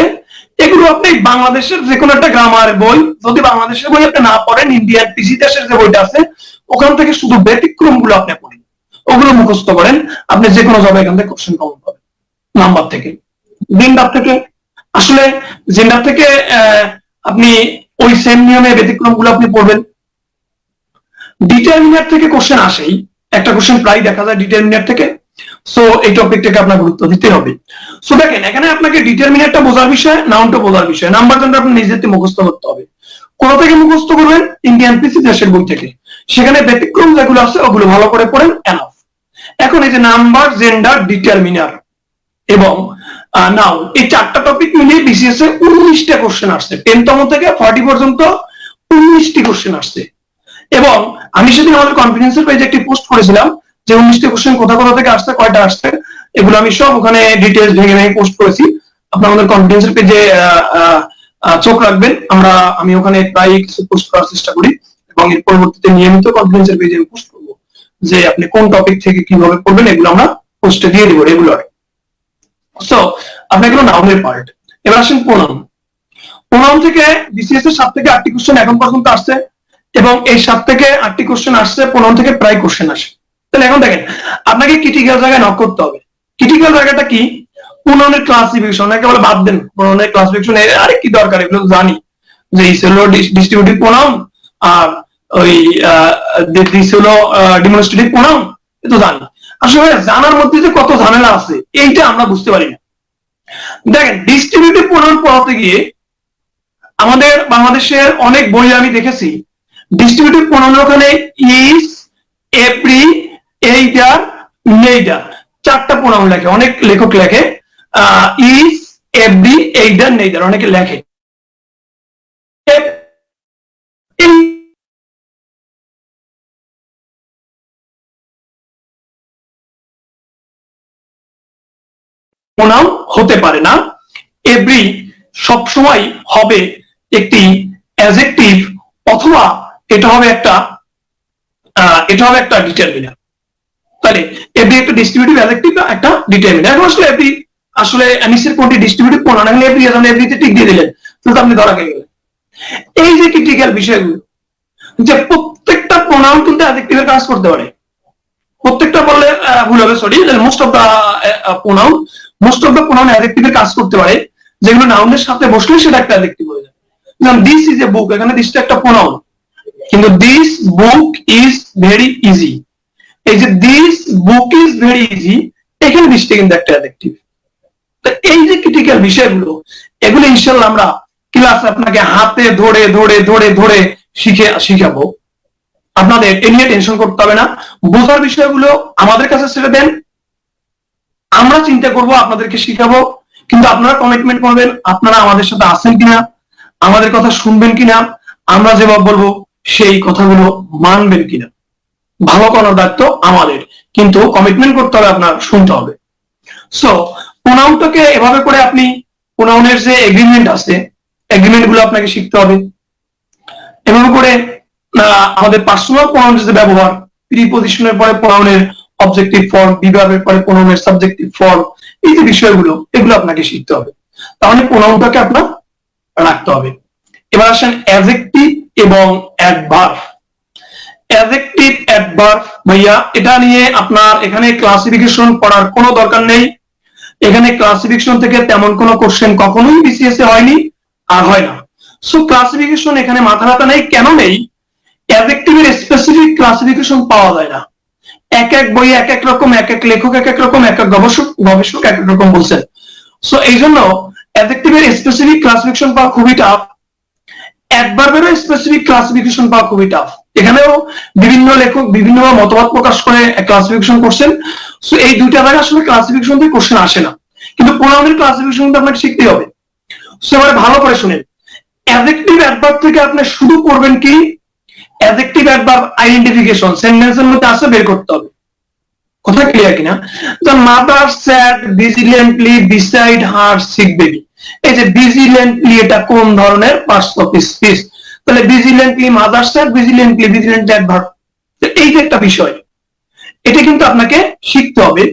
S1: এগুলো আপনি বাংলাদেশের যে কোনো একটা গ্রামার বই, যদি বাংলাদেশের বই আপনি না পড়েন, ইন্ডিয়ান পিসি দেশের যে বইটা আছে ওখান থেকে শুধু ব্যতিক্রম গুলো আপনি পড়েন, ওগুলো মুখস্থ করেন, আপনি যে কোনো জবে এখান থেকে কোশ্চেন কমন পাবেন। নাম্বার থেকে, জেন্ডার থেকে, আসলে জেন্ডার থেকে আপনি ওই সেম নিয়মে ব্যতিক্রম গুলো আপনি পড়বেন। ডিটারমিনার থেকে কোশ্চেন আসেই, একটা কোশ্চেন প্রায় দেখা যায় ডিটারমিনার থেকে। সো এই টপিকটাকে আপনার গুরুত্ব দিতে হবে। সো দেখেন, এখানে আপনাকে ডিটারমিনারটা বোঝার বিষয়, নাউনটা বোঝার বিষয়, নাম্বার জেন্ডার আপনি নিজেতে মুখস্থ করতে হবে। কোথা থেকে মুখস্থ করবেন? ইন্ডিয়ান পিসি দেশের বই থেকে। সেখানে ব্যতিক্রম যেগুলো আছে ওগুলো ভালো করে পড়েন, এনাফ। এখন এই যে নাম্বার, জেন্ডার, ডিটারমিনার এবং নাউন, এই 4টা টপিক মিলিয়ে বিসিএস এ 19টা কোশ্চেন আসছে। 10তম থেকে 40 পর্যন্ত 19টি কোশ্চেন আসছে। এবং আমি সেদিন আমাদের কনফিডেন্সের পেজে একটি পোস্ট করেছিলাম যে 19টি কোশ্চেন কোথা কোথা থেকে আসছে, কয়টা আসছে, এগুলো আমি সব ওখানে ডিটেইলস ভেঙে ভেঙে পোস্ট করেছি। আপনারা আমাদের কনফিডেন্সের পেজে চোখ রাখবেন, আমি ওখানে প্রায় কিছু পোস্ট করার চেষ্টা করি এবং এর পরবর্তীতে নিয়মিত কনফিডেন্সের পেজে পোস্ট করবো যে আপনি কোন টপিক থেকে কিভাবে পড়বেন, এগুলো আমরা পোস্টে দিয়ে দিব রেগুলার। সো আপনাকে হলো নাউনের পার্ট। এবার আসেন প্রোনাউন। প্রোনাউন থেকে বিসিএস এর 7 থেকে 8টি কোশ্চেন এখন পর্যন্ত আসছে, এবং এই 7 থেকে 8টি কোশ্চেন আসছে, প্রোনাউন থেকে প্রায় কোশ্চেন আসে। তাহলে এখন দেখেন আপনাকে ক্রিটিক্যাল জায়গায় নক করতে হবে। ক্রিটিক্যাল জায়গাটা কি? প্রোনাউনের ক্লাসিফিকেশন। একেবারে বাদ দেন প্রোনাউনের ক্লাসিফিকেশন, আরে কি দরকার, এগুলো জানি যে ইস হলো ডিস্ট্রিবিউটিভ প্রোনাউন আর ওই দিস হলো ডেমনস্ট্রেটিভ প্রোনাউন, এ তো জানি। আসলে জানার মধ্যে যে কত ঝামেলা আছে এইটা আমরা বুঝতে পারি না। দেখেন ডিস্ট্রিবিউটিভ প্রোনাউন পড়াতে গিয়ে আমাদের বাংলাদেশের অনেক বই আমি দেখেছি ডিস্ট্রিবিউটিভ প্রোনাউন ওখানে ইজ, এভরি, এইদার, নেইদার 4টা প্রোনাউন লেখে, অনেক লেখক লেখে ইজ, এভরি, এইদার, নেইদার অনেকে লেখে। প্রোনাউন হতে পারে না। এভরি সবসময় হবে একটি অ্যাডজেক্টিভ, অথবা এটা হবে একটা ডিটারমিনার। তাহলে এভরি একটা ডিস্ট্রিবিউটিভ অ্যাডজেক্টিভ, একটা ডিটারমিনার। এখন আসলে এভরি আসলে নিচের কোনটি ডিস্ট্রিবিউটিভ প্রোনাউন, এখন এভরি এখন এভরিতে টিক দিয়ে দিলেন, তাহলে আপনি ধরা খেয়ে গেলেন। এই যে ক্রিটিক্যাল বিষয়গুলো, যে প্রত্যেকটা প্রোনাউন কিন্তু অ্যাডজেক্টিভের কাজ করতে পারে। প্রত্যেকটা বললে ভুল হবে, sorry, most of the pronoun অ্যাডজেক্টিভের কাজ করতে পারে, যেগুলো নাউনের সাথে বসলে সেটা একটা অ্যাডজেক্টিভ হয়ে যায়। যেমন দিস ইজ এ বুক, এখানে দিসটা একটা প্রোনাউন, কিন্তু this book is very easy, এই যে this book is very easy, এখানে দিসটা কিন্তু একটা অ্যাডজেক্টিভ। তো এই যে ক্রিটিক্যাল বিষয়গুলো, এগুলো ইনশাআল্লাহ আমরা ক্লাসে আপনাকে হাতে ধরে ধরে ধরে ধরে শিখাবো। আপনাদের এ নিয়ে টেনশন করতে হবে না। বোঝার বিষয়গুলো আমাদের কাছে ছেড়ে দেন, আমরা চিন্তা করব, আপনাদেরকে শিখাবো। কিন্তু আপনারা কমিটমেন্ট করবেন, আপনারা আমাদের সাথে আছেন কিনা, আমাদের কথা শুনবেন কিনা, আমরা যেভাবে বলবো সেই কথাগুলো মানবেন কিনা। ভালো করার দায়িত্ব আমাদের, কিন্তু কমিটমেন্ট করতে হবে, আপনার শুনতে হবে। সো প্রোনাউনটাকে এভাবে করে আপনি প্রোনাউনের যে এগ্রিমেন্ট আছে, এগ্রিমেন্ট গুলো আপনাকে শিখতে হবে। এভাবে করে আমাদের পার্সোনাল প্রোনাউন যে ব্যবহার, প্রিপজিশনের পরে প্রোনাউনের অবজেক্টিভ ফর্ম, বিভার্বের পরে প্রোনাউনের সাবজেক্টিভ ফর্ম, এই যে বিষয়গুলো, এগুলো আপনাকে শিখতে হবে। তাহলে প্রোনাউনটাকে আপনার রাখতে হবে। এবার আসেন অ্যাডজেক্টিভ এবং অ্যাডভার্ব। অ্যাডজেক্টিভ, অ্যাডভার্ব ভাইয়া এটা নিয়ে আপনার এখানে ক্লাসিফিকেশন পড়ার কোনো দরকার নেই। এখানে ক্লাসিফিকেশন থেকে তেমন কোনো কোশ্চেন কখনোই বিসিএস এ হয়নি আর হয় না। সো ক্লাসিফিকেশন এখানে মাথা ব্যথা নেই। কেন নেই? অ্যাডজেক্টিভের স্পেসিফিক ক্লাসিফিকেশন পাওয়া যায় না। এক এক বইয়ে এক এক রকম, এক এক লেখক এক এক রকম, এক এক গবেষক এক এক রকম বলছেন। সো এই জন্য অ্যাডজেক্টিভের স্পেসিফিক ক্লাসিফিকেশন পাওয়া খুবই টাফ। অ্যাডভার্বেরও স্পেসিফিক ক্লাসিফিকেশন পাওয়া খুবই টাফ। এখানেও বিভিন্ন লেখক বিভিন্ন মতবাদ প্রকাশ করে ক্লাসিফিকেশন করছেন। সো এই দুইটা জায়গায় আসলে ক্লাসিফিকেশন থেকে কোশ্চেন আসে না, কিন্তু প্রোনাউনের ক্লাসিফিকেশন কিন্তু আপনাকে শিখতে হবে। সো এবারে ভালো করে শুনেন, অ্যাডজেক্টিভ অ্যাডভার্ব থেকে আপনি শুরু করবেন কি? অ্যাডজেক্টিভ অ্যাডভার্ব আইডেন্টিফিকেশন সেন্টেন্সের মধ্যে আছে, বের করতে হবে। কথা ক্লিয়ার কিনা? The mother sat vigilantly beside her sick baby. এই যে ভিজিলেন্টলি, এটা কোন ধরনের পার্টস অফ স্পিচ? তাহলে ভিজিলেন্টলি, মাদার স্যাট, ভিজিলেন্টলি, ভিজিলেন্ট অ্যাডভার্ব। এই যে একটা বিষয়, এটা কিন্তু আপনাকে শিখতে হবে।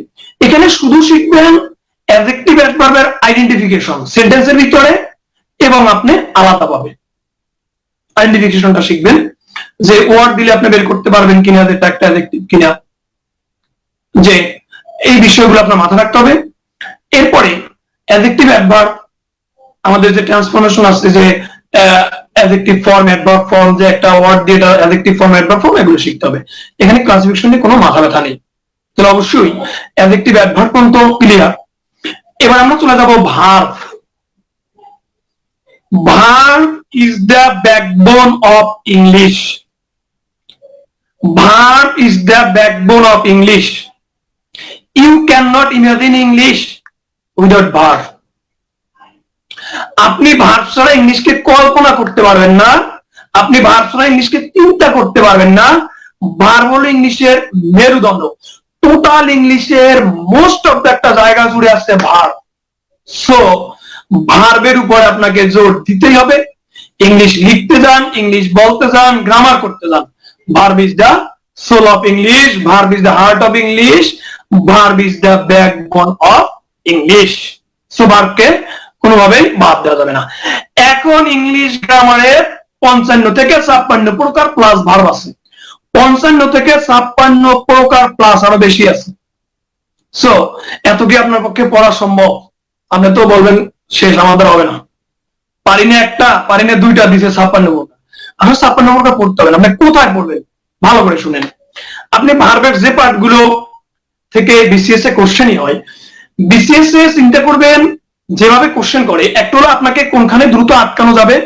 S1: এখানে শুধু শিখবেন অ্যাডজেক্টিভ অ্যাডভার্বের আইডেন্টিফিকেশন সেন্টেন্সের ভিতরে, এবং আপনি আলাদাভাবে আইডেন্টিফিকেশনটা শিখবেন, যে ওয়ার্ড দিলে আপনি বের করতে পারবেন কিনা যে এটা একটা অ্যাডজেক্টিভ কিনা, যে এই বিষয়গুলো আপনার মাথায় রাখতে হবে। এরপরে অ্যাডজেক্টিভ অ্যাডভার্ব আমাদের যে ট্রান্সফরমেশন আছে, যে অ্যাডজেক্টিভ ফর্ম, অ্যাডভার্ব ফর্ম, যে একটা ওয়ার্ড দিয়ে এটা অ্যাডজেক্টিভ ফর্ম, অ্যাডভার্ব ফর্ম, এগুলো শিখতে হবে। এখানে ক্লাসিফিকেশন নিয়ে কোনো মাথা ব্যথা নেই। তাহলে অবশ্যই অ্যাডজেক্টিভ অ্যাডভার্ব পর্যন্ত ক্লিয়ার। এবার আমরা চলে যাব verb. Verb is the backbone of English. Verb is the backbone of English. You cannot imagine English without verb. আপনি ভার্ব ছাড়া ইংলিশকে কল্পনা করতে পারবেন না, আপনি ভার্ব ছাড়া ইংলিশকে চিন্তা করতে পারবেন না। ভার্ব হলো ইংলিশের মেরুদণ্ড। টোটাল ইংলিশের মোস্ট অফ দ্য একটা জায়গা জুড়ে আছে ভার্ব। সো ভার্বের উপর আপনাকে জোর দিতেই হবে। ইংলিশ লিখতে যান, ইংলিশ বলতে যান, গ্রামার করতে যান, verb is the soul of English, verb is the heart of English, verb is the backbone of English. So ভার্বকে কোনোভাবেই বাদ দেওয়া যাবে না। এখন ইংলিশ গ্রামারের 55 থেকে 56 প্রকার প্লাস ভার্ব আছে, 55 থেকে 56 প্রকার প্লাস আরো বেশি আছে। সো এত কি আপনার পক্ষে পড়া সম্ভব? আপনি তো বলবেন শেষ, আমাদের হবে না, পারি না একটা, পারি না দুইটা, দিছে 56 প্রকার। আসলে 56 প্রকার পড়তে হবে না। আপনি কোথায় পড়বেন ভালো করে শুনেন। আপনি ভার্বের যে পার্টগুলো থেকে বিসিএস এ কোশ্চেনই হয়, বিসিএস এ চিন্তা করবেন যেভাবে কোশ্চেন করে, একটা হলো আপনাকে কোনখানে দ্রুত আটকানো যাবে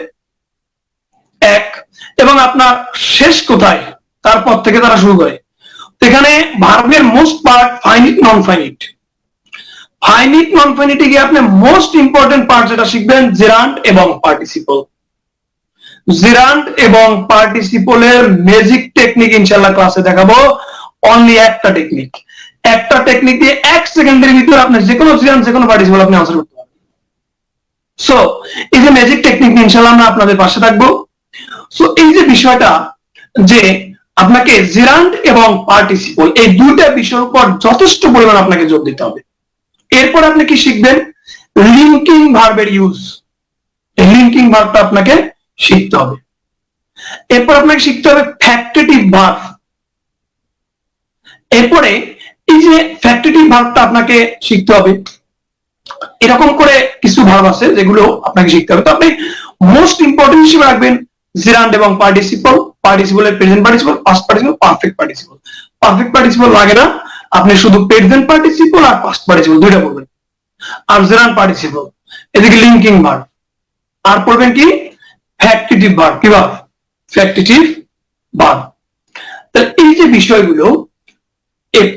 S1: এক, এবং আপনার শেষ কোথায় তারপর থেকে তারা শুরু করে। এখানে ভার্বের most part finite non finite. Finite non ফাইনিটে গিয়ে আপনি মোস্ট ইম্পর্টেন্ট পার্ট যেটা শিখবেন জেরান্ড এবং পার্টিসিপল। জেরান্ড এবং পার্টিসিপলের ম্যাজিক টেকনিক ইনশাআল্লাহ ক্লাসে দেখাবো। অনলি একটা টেকনিক, একটা টেকনিক দিয়ে 1 সেকেন্ডের ভিতরে আপনি যে কোনো জেরান্ড যে কোনো পার্টিসিপল আপনি আনসার করতে পারবেন। সো এই যে ম্যাজিক টেকনিক ইনশাআল্লাহ আমরা আপনাদের পাশে থাকবো। সো এই যে বিষয়টা যে আপনাকে জেরান্ড এবং পার্টিসিপল এই দুইটা বিষয়ের উপর যথেষ্ট পরিমাণ আপনাকে জোর দিতে হবে। এরপর আপনি কি শিখবেন? লিঙ্কিং ভার্বের ইউজ। লিঙ্কিং ভার্বটা আপনাকে শিখতে হবে। এরপর আপনাকে শিখতে হবে ফ্যাক্টেটিভ ভার্ব। এরপরে এই যে ফ্যাক্টেটিভ ভার্বটা আপনাকে শিখতে হবে। এরকম করে কিছু ভার্ব আছে যেগুলো আপনাকে শিখতে হবে। তো আপনি মোস্ট ইম্পর্টেন্ট হিসেবে রাখবেন জেরান্ড এবং পার্টিসিপল। পার্টিসিপলের present participle, past participle, perfect participle. Perfect participle লাগে না, আপনি শুধু প্রেজেন্ট পার্টিসিপল আর পাস্ট পার্টিসিপল দুইটা পড়বেন। আর জেরান্ড পার্টিসিপল, এদিকে লিঙ্কিং ভার্ব, আর পড়বেন কি ফ্যাক্টেটিভ ভার্ব। কি ভার্ব? Factitive verb. তাহলে এই যে বিষয়গুলো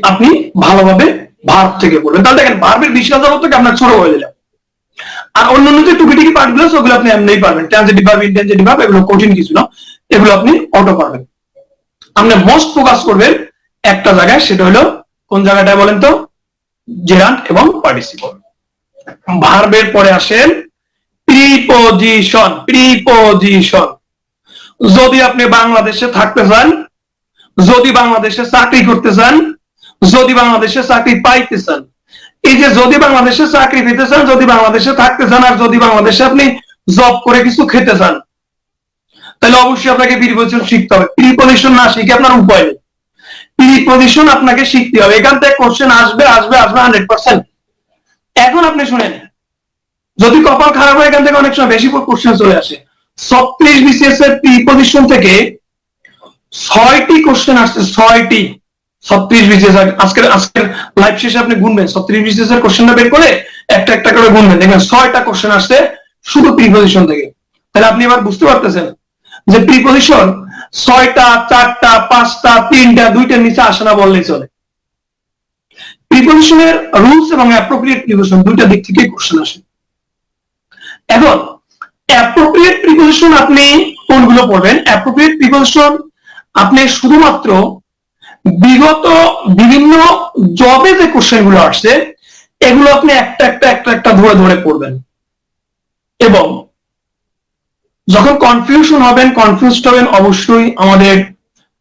S1: আপনি ভালোভাবে ভার্ব থেকে পড়বেন। তাহলে দেখেন ভার্বের বিষয় জগৎটাকে আপনার ছোট হয়ে দিলাম। আর অন্যান্য যে টুকিটাকি পার্টগুলো সেগুলো আপনি এমনিই পারবেন। ট্রানজিটিভ ভার্ব, ইনট্রানজিটিভ ভার্ব এগুলো কঠিন কিছু না, এগুলো আপনি অটো পারবেন। আপনি মোস্ট ফোকাস করবেন একটা জায়গায়, সেটা হলো কোন জায়গাটায় বলেন তো? জেরান্ড এবং পার্টিসিপল। ভার্বের পরে আসেন প্রিপজিশন। প্রিপজিশন, যদি আপনি বাংলাদেশে থাকতে চান, যদি বাংলাদেশে চাকরি করতে চান, যদি বাংলাদেশে চাকরি পাইতে চান, এই যে যদি বাংলাদেশে চাকরি পেতে চান, যদি বাংলাদেশে থাকতে চান, আর যদি বাংলাদেশে আপনি জব করে কিছু খেতে চান, তাহলে অবশ্যই আপনাকে প্রিপজিশন শিখতে হবে। প্রিপজিশন না শিখে আপনার উপায় নেই। প্রিপজিশন আপনাকে শিখতে হবে। এখান থেকে কোশ্চেন আসবে আসবে আসবে 100%। এখন আপনি শুনেন, যদি কপাল খারাপ হয় এখান থেকে অনেক সময় বেশি কোশ্চেন চলে আসে। 36 বিসিএস এর প্রিপজিশন থেকে 6টি কোশ্চেন আসছে, 6টি। 36 বিসিএস আজকের লাইভ শেষে আপনি গুনবেন, 36 বিসিএস এর কোশ্চেনটা বের করে একটা একটা করে গুনবেন, দেখবেন 6টা কোশ্চেন আসছে শুধু প্রিপজিশন থেকে। তাহলে আপনি এবার বুঝতে পারতেছেন যে প্রিপজিশন 6টা, 4টা, 5টা, 3টা, 2টার নিচে আসে না বললেই চলে। প্রিপজিশনের রুলস এবং অ্যাপ্রোপ্রিয়েট প্রিপজিশন দুইটা দিক থেকে কোশ্চেন আসে। এখন অ্যাপ্রোপ্রিয়েট প্রিপজিশন আপনি কোনগুলো পড়বেন? অ্যাপ্রোপ্রিয়েট প্রিপজিশন আপনি শুধুমাত্র বিগত বিভিন্ন জবে যে কোশ্চেন গুলো আসছে এগুলো আপনি একটা একটা ধরে ধরে পড়বেন। এবং যখন কনফিউশন হবেন, কনফিউজড হবেন, অবশ্যই আমাদের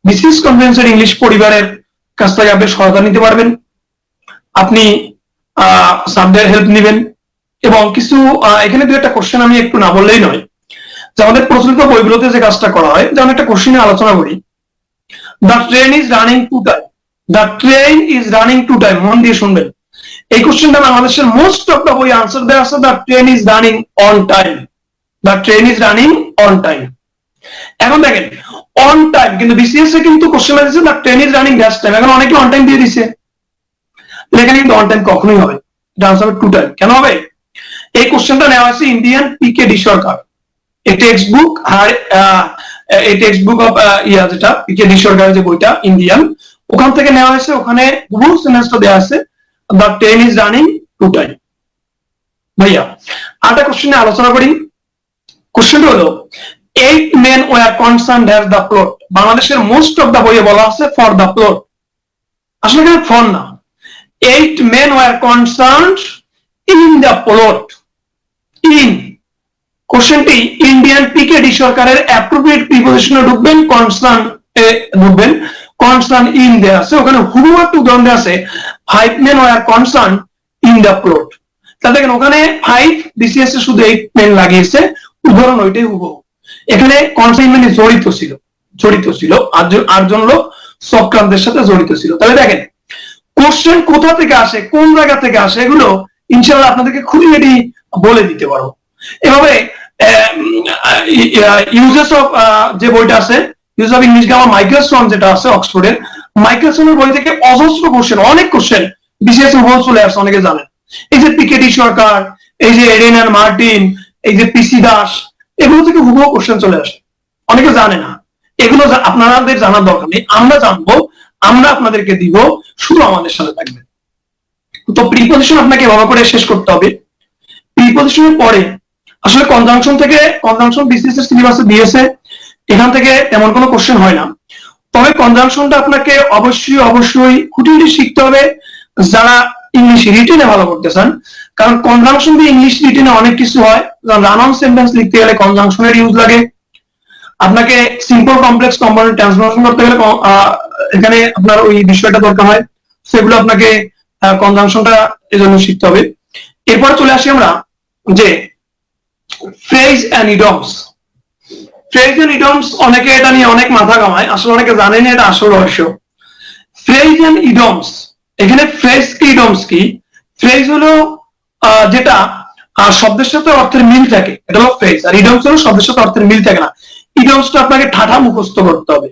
S1: বিসিএস কনফারেন্সের ইংলিশ পরিবারের কাছ থেকে আপনি সহায়তা নিতে পারবেন। আপনি সাবজেক্ট হেল্প নেবেন। এবং কিছু এখানে দু একটা কোশ্চেন আমি একটু না বললেই নয়, যে আমাদের প্রচলিত বইগুলোতে যে কাজটা করা হয়, যেমন একটা কোশ্চেনে আলোচনা করি, the train is running to time. The train is running to time, মন দিয়ে শুনবেন। এই কোশ্চেনটা বাংলাদেশের মোস্ট অফ দ্য বই আনসার দেওয়া আছে the train is running on time. The train is running on time. এখন দেখেন অন টাইম, কিন্তু বিসিএস এ কিন্তু কোশ্চেন দিচ্ছে the train is running dash time. এখন অনেকে অন টাইম দিয়ে দিচ্ছে, এখানে কিন্তু অন টাইম কখনোই হবে, এটা আনসার হবে টু টাইম। কেন হবে? এই কোশ্চেনটা নেওয়া হয়েছে ইন্ডিয়ান পিকে ডি সরকার, এই টেক্সট বুক। আর এই টেক্সট বুক অফ যেটা পিকে ডি সরকারের যে বইটা ইন্ডিয়ান, ওখান থেকে নেওয়া হয়েছে। ওখানে বহু সেন্টেন্সটা দেওয়া আছে the train is running to time. ভাইয়া আরেকটা কোশ্চেনে আলোচনা করি। কোশ্চেনটা হলো 8 men were concerned as the plot। বাংলাদেশের মোস্ট অফ দা বইয়ে বলা আছে ফর দা প্লট, আসলে এখানে ফর না। 8 men were concerned in the plot। In কোশ্চেনটি ইন্ডিয়ান পিকেডি সরকারের অ্যাপ্রোপ্রিয়েট প্রিপজিশনে ঢুকবেন, কনসার্ন এ ঢুকবেন। কনসার্ন ইন দেয়া আছে, ওখানে হুবহু একটা উদাহরণ দেয়া আছে 5 men were concerned in the plot। তাহলে দেখেন ওখানে 5 বিসিএস এ শুধু 8 পেন লাগিয়েছে, উদাহরণ ওইটাই হুবহু। এখানে কনসাইনমেন্ট জড়িত ছিল আটজন লোক চক্রান্তের সাথে জড়িত ছিল। তাহলে দেখেন কোশ্চেন কোথা থেকে আসে, কোন জায়গা থেকে আসে, এগুলো ইনশাআল্লাহ আপনাদেরকে খুঁটিনাটি বলে দিতে পারবো। এভাবে ইউজেস অফ যে বইটা আছে, use of English grammar Michelson যেটা আছে অক্সফোর্ডের, মাইকেলসনের বই থেকে অজস্র কোশ্চেন, অনেক কোশ্চেন বিশেষ হুবহু চলে আসছে, অনেকে জানেন। এই যে পিকেটি সরকার, এই যে এডেন মার্টিন, এই যে পিসি দাস, এগুলো থেকে হুবহু কোশ্চেন চলে আসে, অনেকে জানে না। এগুলো আপনাদের জানার দরকার নেই, আমরা জানবো, আমরা আপনাদেরকে দিব, শুধু আমাদের সাথে থাকবে। তো প্রিপজিশন আপনাকে ভালো করে শেষ করতে হবে। প্রিপজিশনের পরে আসলে কনজাংশন বিসিএস এর সিলেবাসে দিয়েছে, এখান থেকে তেমন কোনো কোশ্চেন হয় না। তবে কনজাংশনটা আপনাকে অবশ্যই খুঁটিনাটি শিখতে হবে যারা ইংলিশ রিটেনে ভালো করতে চান, কারণ কনজাংশন দিয়ে ইংলিশ রিটেনে অনেক কিছু হয়। রান অন সেন্টেন্স লিখতে গেলে কনজাংশনের ইউজ লাগে, আপনাকে সিম্পল কমপ্লেক্স কম্পাউন্ড ট্রান্সফরমেশন করতে গেলে এখানে আপনার ওই বিষয়টা দরকার হয়, সেগুলো আপনাকে কনজাংশনটা এজন্য শিখতে হবে। এরপর চলে আসি আমরা যে phrase and idioms. Phrase and idioms অনেকে এটা নিয়ে অনেক মাথা কামায়, আসলে অনেকে জানে না এটা আসল রহস্য। ফ্রেজ এন্ড ইডিয়মস, এখানে ফ্রেজ কি ইডিয়মস কি? ফ্রেজ হলো যেটা শব্দের সাথে অর্থের মিল থাকে, এটা হলো ফ্রেজ। আর ইডিয়মস হলো শব্দের সাথে অর্থের মিল থাকে না। ইডিয়মসটা আপনাকে ঠাঠা মুখস্থ করতে হবে,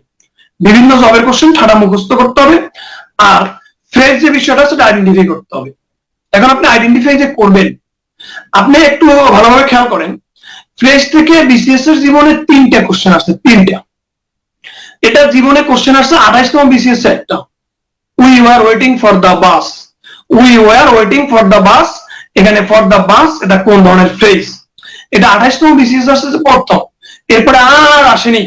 S1: বিভিন্ন জবের কোশ্চেন ঠাঠা মুখস্থ করতে হবে। আর ফ্রেজ যে বিষয়টা সেটা আইডেন্টিফাই করতে হবে। এখন আপনি আইডেন্টিফাই যে করবেন, আপনি একটু ভালোভাবে খেয়াল করেন, ফ্রেজ থেকে বিসিএস এর জীবনে 3টা কোশ্চেন আসছে, 3টা। এটা জীবনে কোশ্চেন আসছে 28তম বিসিএস এর একটা, we were waiting for the bus. We were waiting for the bus, এখানে ফর দ্য বাস এটা কোন ধরনের ফ্রেজ? এটা 28তম বিসিএস আসছে প্রথম, এরপরে আর আসেনি।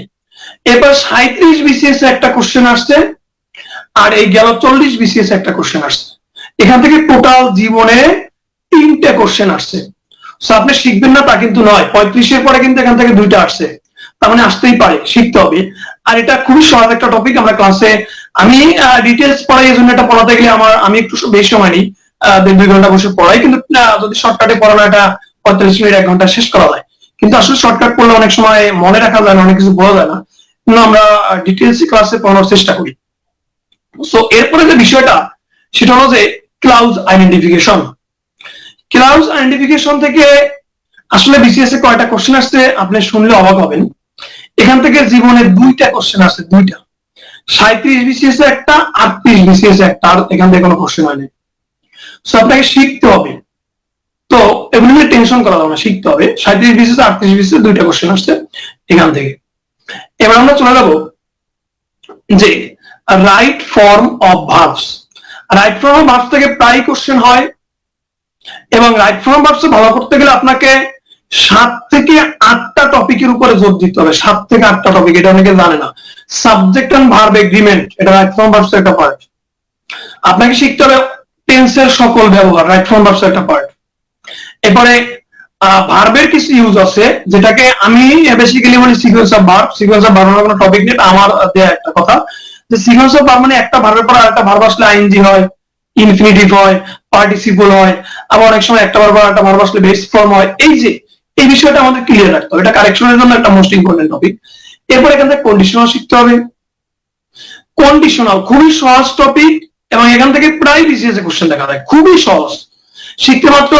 S1: এরপর 37 বিসিএস একটা কোশ্চেন আসছে, আর এই গেল 40 বিসিএস একটা কোশ্চেন আসছে। এখান থেকে টোটাল জীবনে 3টে কোশ্চেন আসছে। আপনি শিখবেন না তা কিন্তু নয়, 35-এর পরে কিন্তু এখান থেকে 2টা আসছে, তার মানে আসতেই পারে, শিখতে হবে। আর এটা খুবই সহজ একটা টপিক, আমরা ক্লাসে আমি ডিটেলস পড়াই, এই জন্য এটা পড়াতে গেলে আমি একটু বেশি সময় নিই, 1.5-2 ঘন্টা বসে পড়াই, কিন্তু যদি শর্টকাটে পড়ানো এটা 45 মিনিট 1 ঘন্টা শেষ করা যায়। কিন্তু আসলে শর্টকাট পড়লে অনেক সময় মনে রাখা যায় না, অনেক কিছু বোঝা যায় না, কিন্তু আমরা ডিটেলস ক্লাসে পড়ানোর চেষ্টা করি। সো এরপরে যে বিষয়টা সেটা হলো যে ক্লাউজ আইডেন্টিফিকেশন। ক্লাউজ আইডেন্টিফিকেশন থেকে আসলে বিসিএস এ কয়টা কোশ্চেন আসছে আপনি শুনলে অবাক হবেন। এখান থেকে জীবনে 2টা কোশ্চেন আসছে, 2টা। 37 বিসিএস এ একটা, 38 বিসিএস এ একটা, আর এখান থেকে কোনো কোশ্চেন হয়নি। সো আপনাকে শিখতে হবে, তো এগুলো নিয়ে টেনশন করা যাবে না, শিখতে হবে। 37 বিসিএস 38 বিসিএস 2টা কোশ্চেন আসছে এখান থেকে। এবার আমরা চলে যাব যে right form of verbs. Right form of verbs থেকে প্রায় কোশ্চেন হয়, এবং রাইট ফর্ম ভার্বস ভালো করতে গেলে আপনাকে 7 থেকে 8টা টপিকের উপরে জোর দিতে হবে। 7 থেকে 8টা টপিক, এটা অনেকে জানে না। সাবজেক্ট এন্ড ভার্ব এগ্রিমেন্ট, এটা রাইট ফর্ম ভার্বস একটা পার্ট। আপনাকে শিখতে হবে টেন্সের সকল ব্যবহার, রাইট ফর্ম ভার্বস একটা পার্ট। এরপরে ভার্বের কিছু ইউজ আছে, যেটাকে আমি বেসিক্যালি বলি sequence of verb. Sequence of verb কোনো টপিক নেই, আমার দেয়া একটা কথা, যে সিকোয়েন্স অফ ভার্ব মানে একটা ভার্বের পর আরেকটা ভার্ব আসলে আইএনজি হয়, ইনফিনিটিভ হয়, পার্টিসিপল হয়, আবার অনেক সময় একটা ভার্ব একটা ভার্ব আসলে বেস ফর্ম হয়। এই বিষয়টা আমাদের ক্লিয়ার রাখতে হবে, এটা কারেকশনের জন্য একটা মোস্ট ইম্পর্টেন্ট টপিক। এরপর এখান থেকে কন্ডিশনাল শিখতে হবে। কন্ডিশনাল খুবই সহজ টপিক, এবং এখান থেকে প্রায় বিসিএস এ কোশ্চেন দেখা যায়, খুবই সহজ, শিখতে মাত্র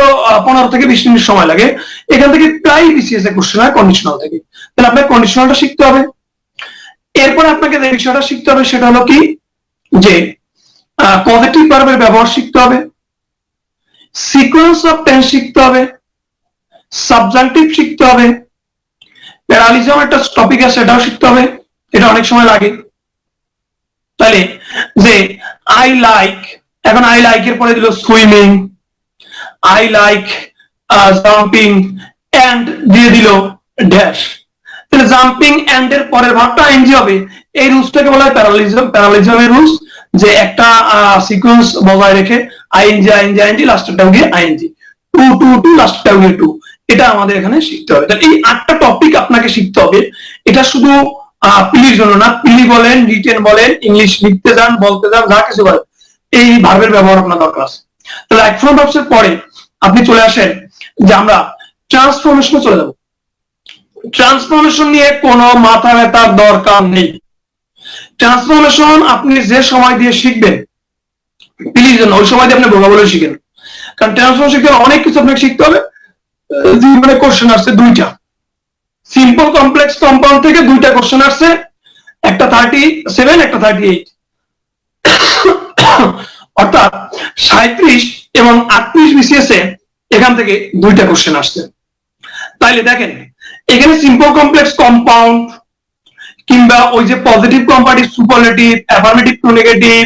S1: 15 থেকে 20 মিনিট সময় লাগে। এখান থেকে প্রায় বিসিএস এ কোশ্চেন হয় কন্ডিশনাল থেকে, তাহলে আপনাকে কন্ডিশনালটা শিখতে হবে। এরপর আপনাকে যে বিষয়টা শিখতে হবে সেটা হলো কি, যে পজিটিভ ভার্বের ব্যবহার শিখতে হবে, সিকোয়েন্স অফ টেন্স শিখতে হবে, সাবজাংটিভ শিখতে হবে, প্যারালিজম একটা টপিক আছে সেটাও শিখতে হবে, এটা অনেক সময় লাগে। তাহলে যে আই লাইক, এখন আই লাইক এর পরে দিল swimming, I like jumping, and দিয়ে দিল ড্যাশ। তাহলে জাম্পিং এন্ড এর পরের ভাবটা আইএনজি হবে। এই রুলসটাকে বলা হয় প্যারালিজম। প্যারালিজমের রুলস, যে একটা সিকোয়েন্স বজায় রেখে আইএনজি আইএনজি আইএনজি লাস্টটাও গিয়ে আইএনজি, টু টু টু লাস্টটাও গিয়ে টু, এটা আমাদের এখানে শিখতে হবে। তাহলে এই 8টা টপিক আপনাকে শিখতে হবে। এটা শুধু পিলির জন্য না, পিলি বলেন, রিটেন বলেন, ইংলিশ লিখতে যান, বলতে যান, যা কিছু বলেন, এই ভার্বের ব্যবহার আপনার দরকার আছে। তাহলে রাইট ফর্ম ভার্বস এর পরে আপনি চলে আসেন যে আমরা ট্রান্সফরমেশনে চলে যাব। ট্রান্সফরমেশন নিয়ে কোনো মাথা ব্যথার দরকার নেই। ট্রান্সফরমেশন আপনি যে সময় দিয়ে শিখবেন, প্লিজ ওই সময় দিয়ে আপনি ভোকাবুলারি শিখেন, কারণ ট্রান্সফরমেশন শিখতে অনেক কিছু আপনাকে শিখতে হবে। জীবনে কোশ্চেন আসছে দুইটা, সিম্পল কমপ্লেক্স কম্পাউন্ড থেকে দুইটা কোশ্চেন আসছে, একটা 37 একটা 38, অর্থাৎ 37 এবং 38 বিসিএস এ এখান থেকে দুইটা কোশ্চেন আসছে। তাইলে দেখেন এখানে সিম্পল কমপ্লেক্স কম্পাউন্ড কিংবা ওই যে positive comparative superlative, affirmative two negative,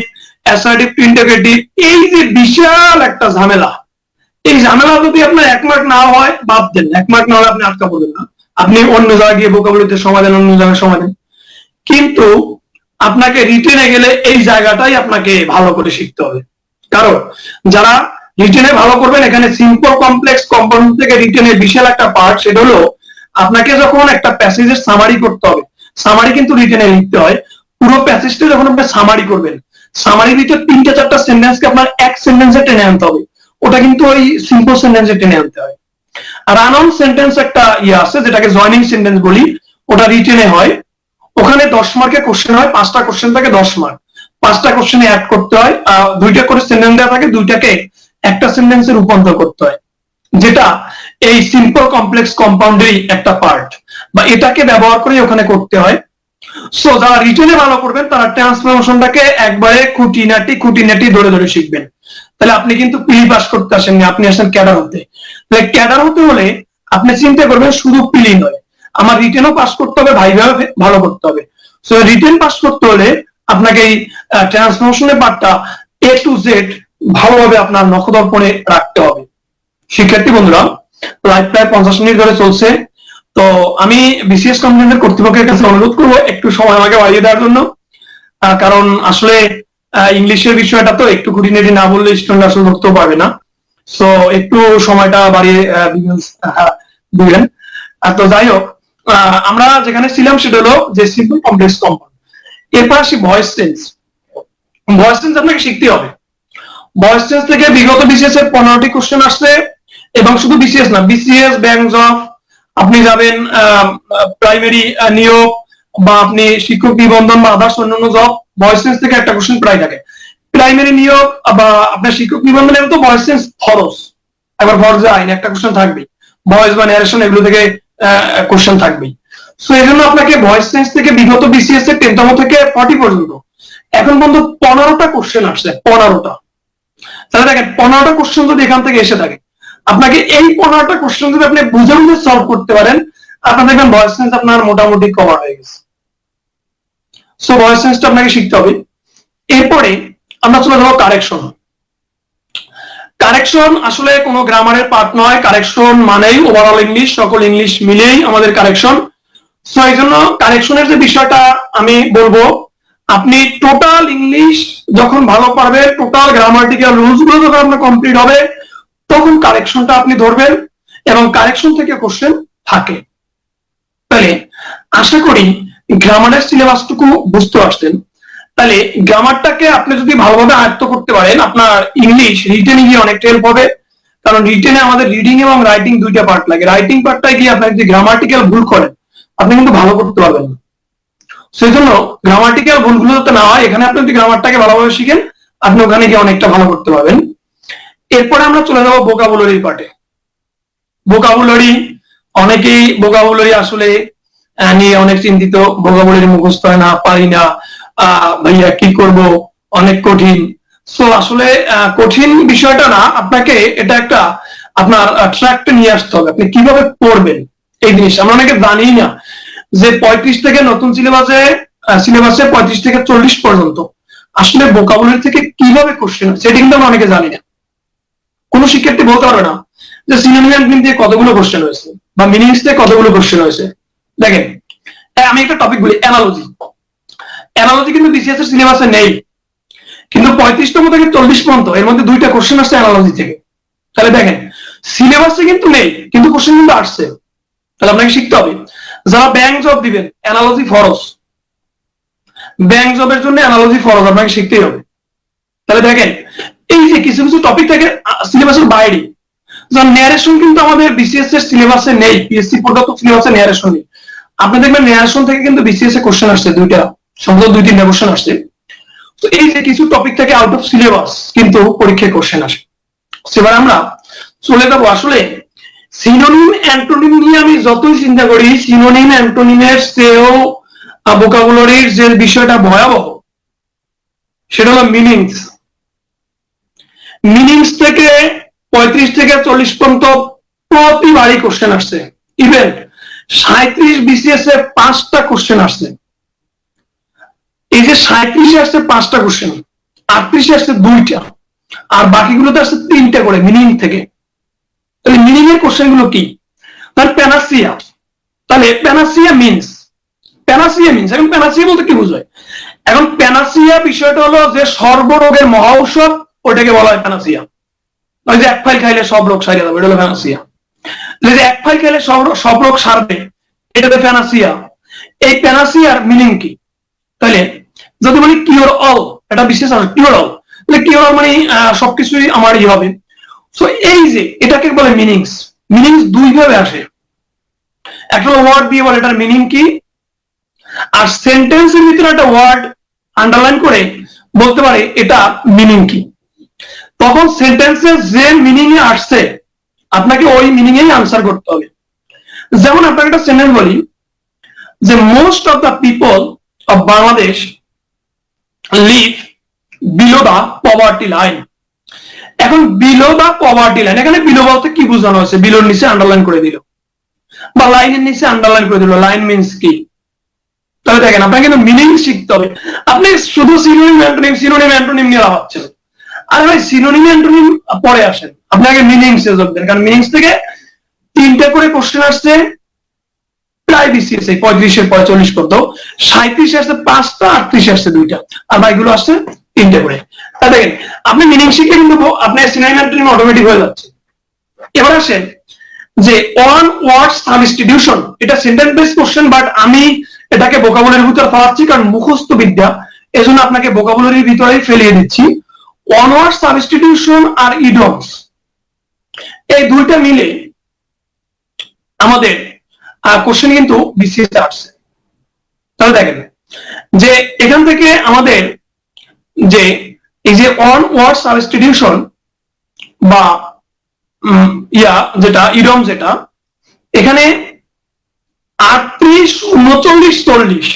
S1: assertive two interrogative, এই যে বিশাল একটা ঝামেলা, এই ঝামেলা যদি আপনার 1 মার্ক না হয় বাদ দেন, 1 মার্ক না হলে আপনি আটকা পড়বেন না, আপনি অন্য জায়গায় গিয়ে ভোকাবুলারিতে সময় দেন, অন্য জায়গায় সময় দেন। কিন্তু আপনাকে রিটেনে গেলে এই জায়গাটাই আপনাকে ভালো করে শিখতে হবে। কারণ যারা রিটেনে ভালো করবেন, এখানে সিম্পল কমপ্লেক্স কম্পাউন্ড থেকে রিটেনের বিশাল একটা পার্ট, সেটা হলো আপনাকে যখন একটা প্যাসেজের সামারি করতে হবে, সামারি কিন্তু রিটেনে লিখতে হয়, পুরো প্যাসেজটা যখন আপনি সামারি করবেন, সামারির ভিতরে 3-4টা সেন্টেন্সকে আপনার এক সেন্টেন্সে টেনে আনতে হবে, ওটা কিন্তু ওই সিম্পল সেন্টেন্সে টেনে আনতে হয়। রান অন সেন্টেন্স একটা ইয়ে আছে যেটাকে জয়নিং সেন্টেন্স বলি, ওটা রিটেনে হয়, ওখানে 10 মার্কের কোশ্চেন হয়, 5টা কোশ্চেন থাকে 10 মার্ক, 5টা কোশ্চেনে অ্যাড করতে হয়, 2টা করে সেন্টেন্স দেওয়া থাকে, 2টাকে একটা সেন্টেন্সে রূপান্তর করতে হয়, যেটা এই সিম্পল কমপ্লেক্স কম্পাউন্ডেরই একটা পার্ট, বা এটাকে ব্যবহার করে ওখানে করতে হয়। সো যারা রিটেনে ভালো করবেন তারা ট্রান্সফরমেশনটাকে একবারে খুঁটিনাটি ধরে ধরে শিখবেন। তাহলে আপনি কিন্তু পিলি পাস করতে আসেননি, আপনি আসেন ক্যাডার হতে। তাহলে ক্যাডার হতে হলে আপনি চিন্তা করবেন শুধু পিলি নয়, আমার রিটেনও পাস করতে হবে, ভাইভাও ভালো করতে হবে। সো রিটেন পাস করতে হলে আপনাকে এই ট্রান্সফরমেশনের পার্টটা A to Z ভালোভাবে আপনার নখদর্পণে রাখতে হবে। শিক্ষার্থী বন্ধুরা, লাইভ প্রায় 50 মিনিট ধরে চলছে, তো আমি বিসিএস কম্পিউটার কর্তৃপক্ষের কাছে অনুরোধ করবো একটু সময় আমাকে বাড়িয়ে দেওয়ার জন্য, কারণ আসলে ইংলিশের বিষয়টা তো একটু খুঁটিনাটি না বললে স্টুডেন্ট আসলে ধরতেও পারবে না। সো একটু সময়টা বাড়িয়ে দিবেন। তো যাই হোক, আমরা যেখানে ছিলাম সেটা হলো যে সিম্পল কমপ্লেক্স কম্পাউন্ড। এরপর আসি ভয়েস চেঞ্জ। ভয়েস চেঞ্জ আপনাকে শিখতে হবে। ভয়েস চেঞ্জ থেকে বিগত বিসিএস এর 15টি কোশ্চেন আসছে, এবং শুধু বিসিএস না, বিসিএস, ব্যাংক জব, আপনি যাবেন প্রাইমারি নিয়োগ, বা আপনি শিক্ষক নিবন্ধন বা আদার্স অন্যান্য জব, ভয়েস চেঞ্জ থেকে একটা কোশ্চেন প্রায় থাকে। প্রাইমারি নিয়োগ বা আপনার শিক্ষক নিবন্ধনের তো ভয়েস চেঞ্জ খরচ, একবার ফরজে আইন একটা কোশ্চেন থাকবেই, ভয়েস বা ন্যারেশন এগুলো থেকে কোশ্চেন থাকবেই। সো এই জন্য আপনাকে ভয়েস চেঞ্জ থেকে বিগত বিসিএস এর 10তম থেকে 40 পর্যন্ত এখন পর্যন্ত 15টা কোশ্চেন আসছে, 15টা। তাহলে দেখেন 15টা কোশ্চেন যদি এখান থেকে এসে থাকে, আপনাকে এই 15টা কোশ্চেন যদি আপনি বুঝে বুঝে সলভ করতে পারেন, আপনার দেখবেন ভয়েস চেঞ্জ আপনার মোটামুটি কভার হয়ে গেছে। সো ভয়েস চেঞ্জটা আপনাকে শিখতে হবে। এরপরে আমরা চলে যাবো কারেকশন। কারেকশন আসলে কোনো গ্রামারের পার্ট নয়, কারেকশন মানেই ওভারঅল ইংলিশ, সকল ইংলিশ মিলেই আমাদের কারেকশন। সো এই জন্য কারেকশনের যে বিষয়টা আমি বলবো, আপনি টোটাল ইংলিশ যখন ভালো পারবেন, টোটাল গ্রামাটিক্যাল রুলস গুলো যখন আপনার কমপ্লিট হবে, তখন কারেকশনটা আপনি ধরবেন, এবং কারেকশন থেকে কোশ্চেন থাকে। তাহলে আশা করি গ্রামারের সিলেবাসটুকু বুঝতে পারছেন। তাহলে গ্রামারটাকে আপনি যদি ভালোভাবে আয়ত্ত করতে পারেন, আপনার ইংলিশ রিটেনে গিয়ে অনেকটা হেল্প হবে। কারণ রিটেনে আমাদের রিডিং এবং রাইটিং দুইটা পার্ট লাগে। রাইটিং পার্টটায় গিয়ে আপনি যদি গ্রামাটিক্যাল ভুল করেন, আপনি কিন্তু ভালো করতে পারবেন না। সেই জন্য গ্রামাটিক্যাল ভুলগুলো যাতে না হয়, এখানে আপনি যদি গ্রামারটাকে ভালোভাবে শিখেন, আপনি ওখানে গিয়ে অনেকটা ভালো করতে পারবেন। এরপরে আমরা চলে যাবো ভোকাবুলারির পার্টে। ভোকাবুলারি, অনেকেই ভোকাবুলারি আসলে নিয়ে অনেক চিন্তিত, ভোকাবুলারি মুখস্থ হয় না, পারি না, ভাইয়া কি করব, অনেক কঠিন। সো আসলে কঠিন বিষয়টা না, আপনাকে এটা একটা আপনার ট্র্যাকটা নিয়ে আসতে হবে, আপনি কিভাবে পড়বেন এই জিনিস। আমরা অনেকে জানি না যে 35 থেকে নতুন সিলেবাসে 35 থেকে 40 পর্যন্ত আসলে ভোকাবুলারি থেকে কিভাবে কোশ্চেন, সেটা কিন্তু আমরা অনেকে জানি না। কোন শিক্ষার্থী বলতে পারবে না যে সিনোনিম দিয়ে কতগুলো কোশ্চেন হয়েছে, বা মিনিংস দিয়ে কতগুলো কোশ্চেন হয়েছে। দেখেন আমি একটা টপিক বলি, অ্যানালজি। অ্যানালজি কিন্তু বিসিএস এর সিলেবাসে নেই, কিন্তু 35তম থেকে 40 পর্যন্ত এর মধ্যে 2টা কোশ্চেন আসছে অ্যানালজি থেকে। তাহলে দেখেন সিলেবাসে কিন্তু নেই, কিন্তু কোশ্চেন কিন্তু আসছে। তাহলে আপনাকে শিখতে হবে। যারা ব্যাংক জব দিবেন, অ্যানালজি ফরজ, ব্যাংক জবের জন্য অ্যানালজি ফরজ, আপনাকে শিখতেই হবে। তাহলে দেখেন এই যে কিছু কিছু টপিক থেকে সিলেবাসের বাইরে, যেমন ন্যারেশন কিন্তু আমাদের বিসিএস এর সিলেবাসে নেই, পিএসসি প্রদত্ত সিলেবাসে ন্যারেশন নেই। আপনি দেখবেন ন্যারেশন থেকে কিন্তু বিসিএস এ কোশ্চেন আসছে দুইটা, সম্ভবত 2-3টা কোশ্চেন আসছে। তো এই যে কিছু টপিক থেকে আউট অফ সিলেবাস কিন্তু পরীক্ষায় কোশ্চেন আসে। এবার আমরা চলে যাবো আসলে সিনোনিম অ্যান্টোনিম নিয়ে আমি যতই চিন্তা করি, সিনোনিম অ্যান্টোনিমের চেয়েও ভোকাবুলারির যে বিষয়টা ভয়াবহ সেটা হলো মিনিংস। মিনিংস থেকে 35 থেকে 40 পর্যন্ত প্রতিবারই কোশ্চেন আসছে। ইভেন 37 বিসিএস এ 5টা কোশ্চেন আসছে। এই যে 37 আসছে 5টা কোশ্চেন, 38 আসছে 2টা, আর বাকিগুলোতে আসছে 3টা করে মিনিং থেকে। তাহলে মিনিং এর কোশ্চেন গুলো কি? তাহলে প্যানাসিয়া, তাহলে প্যানাসিয়া মিনস, এখন প্যানাসিয়া বলতে কি বোঝায়? এখন প্যানাসিয়া বিষয়টা হলো যে সর্বরোগের মহা ঔষধ, ওইটাকে বলা হয় প্যানাসিয়া। ওই যে এক ফাইল খাইলে সব রোগ সারিয়ে যাবে, এটা হলো প্যানাসিয়া। যে এক ফাইল খাইলে সব রোগ সারবে, এটাতে প্যানাসিয়া। এই প্যানাসিয়ার মিনিং কি? তাহলে যদি বলি কিওর অল, এটা বিশেষ আছে কিওর অল, তাহলে কিওর অল মানে সবকিছুই আমার ই হবে। সো এই যে এটাকে বলে মিনিংস। মিনিংস দুই ভাবে আসে, একটা ওয়ার্ড দিয়ে বলে এটার মিনিং কি, আর সেন্টেন্সের ভিতরে একটা ওয়ার্ড আন্ডারলাইন করে বলতে পারে এটা মিনিং কি। তখন সেন্টেন্সের যে মিনিং এ আসছে আপনাকে ওই মিনিং এই আনসার করতে হবে। যেমন আপনাকে একটা সেন্টেন্স বলি যে most of the people of Bangladesh live below the poverty line. এখন বিলো দ্য পভার্টি লাইন, এখানে বিলো বলতে কি বোঝানো হয়েছে? বিলোর নিচে আন্ডারলাইন করে দিল বা লাইনের নিচে আন্ডারলাইন করে দিল, লাইন মিনস কি? তাহলে দেখেন আপনাকে কিন্তু মিনিং শিখতে হবে। আপনি শুধু সিনোনিম অ্যান্টোনিম নিয়ে ভাবছেন, আর ভাই সিনোনিম অ্যান্টোনিম পরে আসেন, আপনাকে মিনিং শেষ দেন, কারণ মিনিংস থেকে 3টা করে কোশ্চেন আসছে প্রায় বিসিএস 35-এর 45 পর্যন্ত, 37 আসছে 5টা, 38 আসছে 2টা, আর বাকিগুলো আসছে 3টা করে। তাহলে দেখেন আপনি মিনিং শিখে কিন্তু আপনার সিনোনিম অ্যান্টোনিম অটোমেটিক হয়ে যাচ্ছে। এবার আসেন যে ওয়ান ওয়ার্ড সাবস্টিটিউশন, এটা সেন্টেন্স বেসড কোশ্চেন, বাট আমি এটাকে ভোকাবুলারির ভিতরে ফেলাচ্ছি কারণ মুখস্থ বিদ্যা, এজন্য আপনাকে ভোকাবুলারির ভিতরে ফেলিয়ে দিচ্ছি। ওয়ান ওয়ার্ড সাবস্টিটিউশন আর ইডমস, এই দুইটা মিলে আমাদের কোশ্চেন কিন্তু বিসিএস এ আসছে। তাহলে দেখেন যে এখান থেকে আমাদের যে এই যে ওয়ান ওয়ার্ড সাবস্টিটিউশন বা যেটা ইডম, যেটা এখানে 38, 39, 40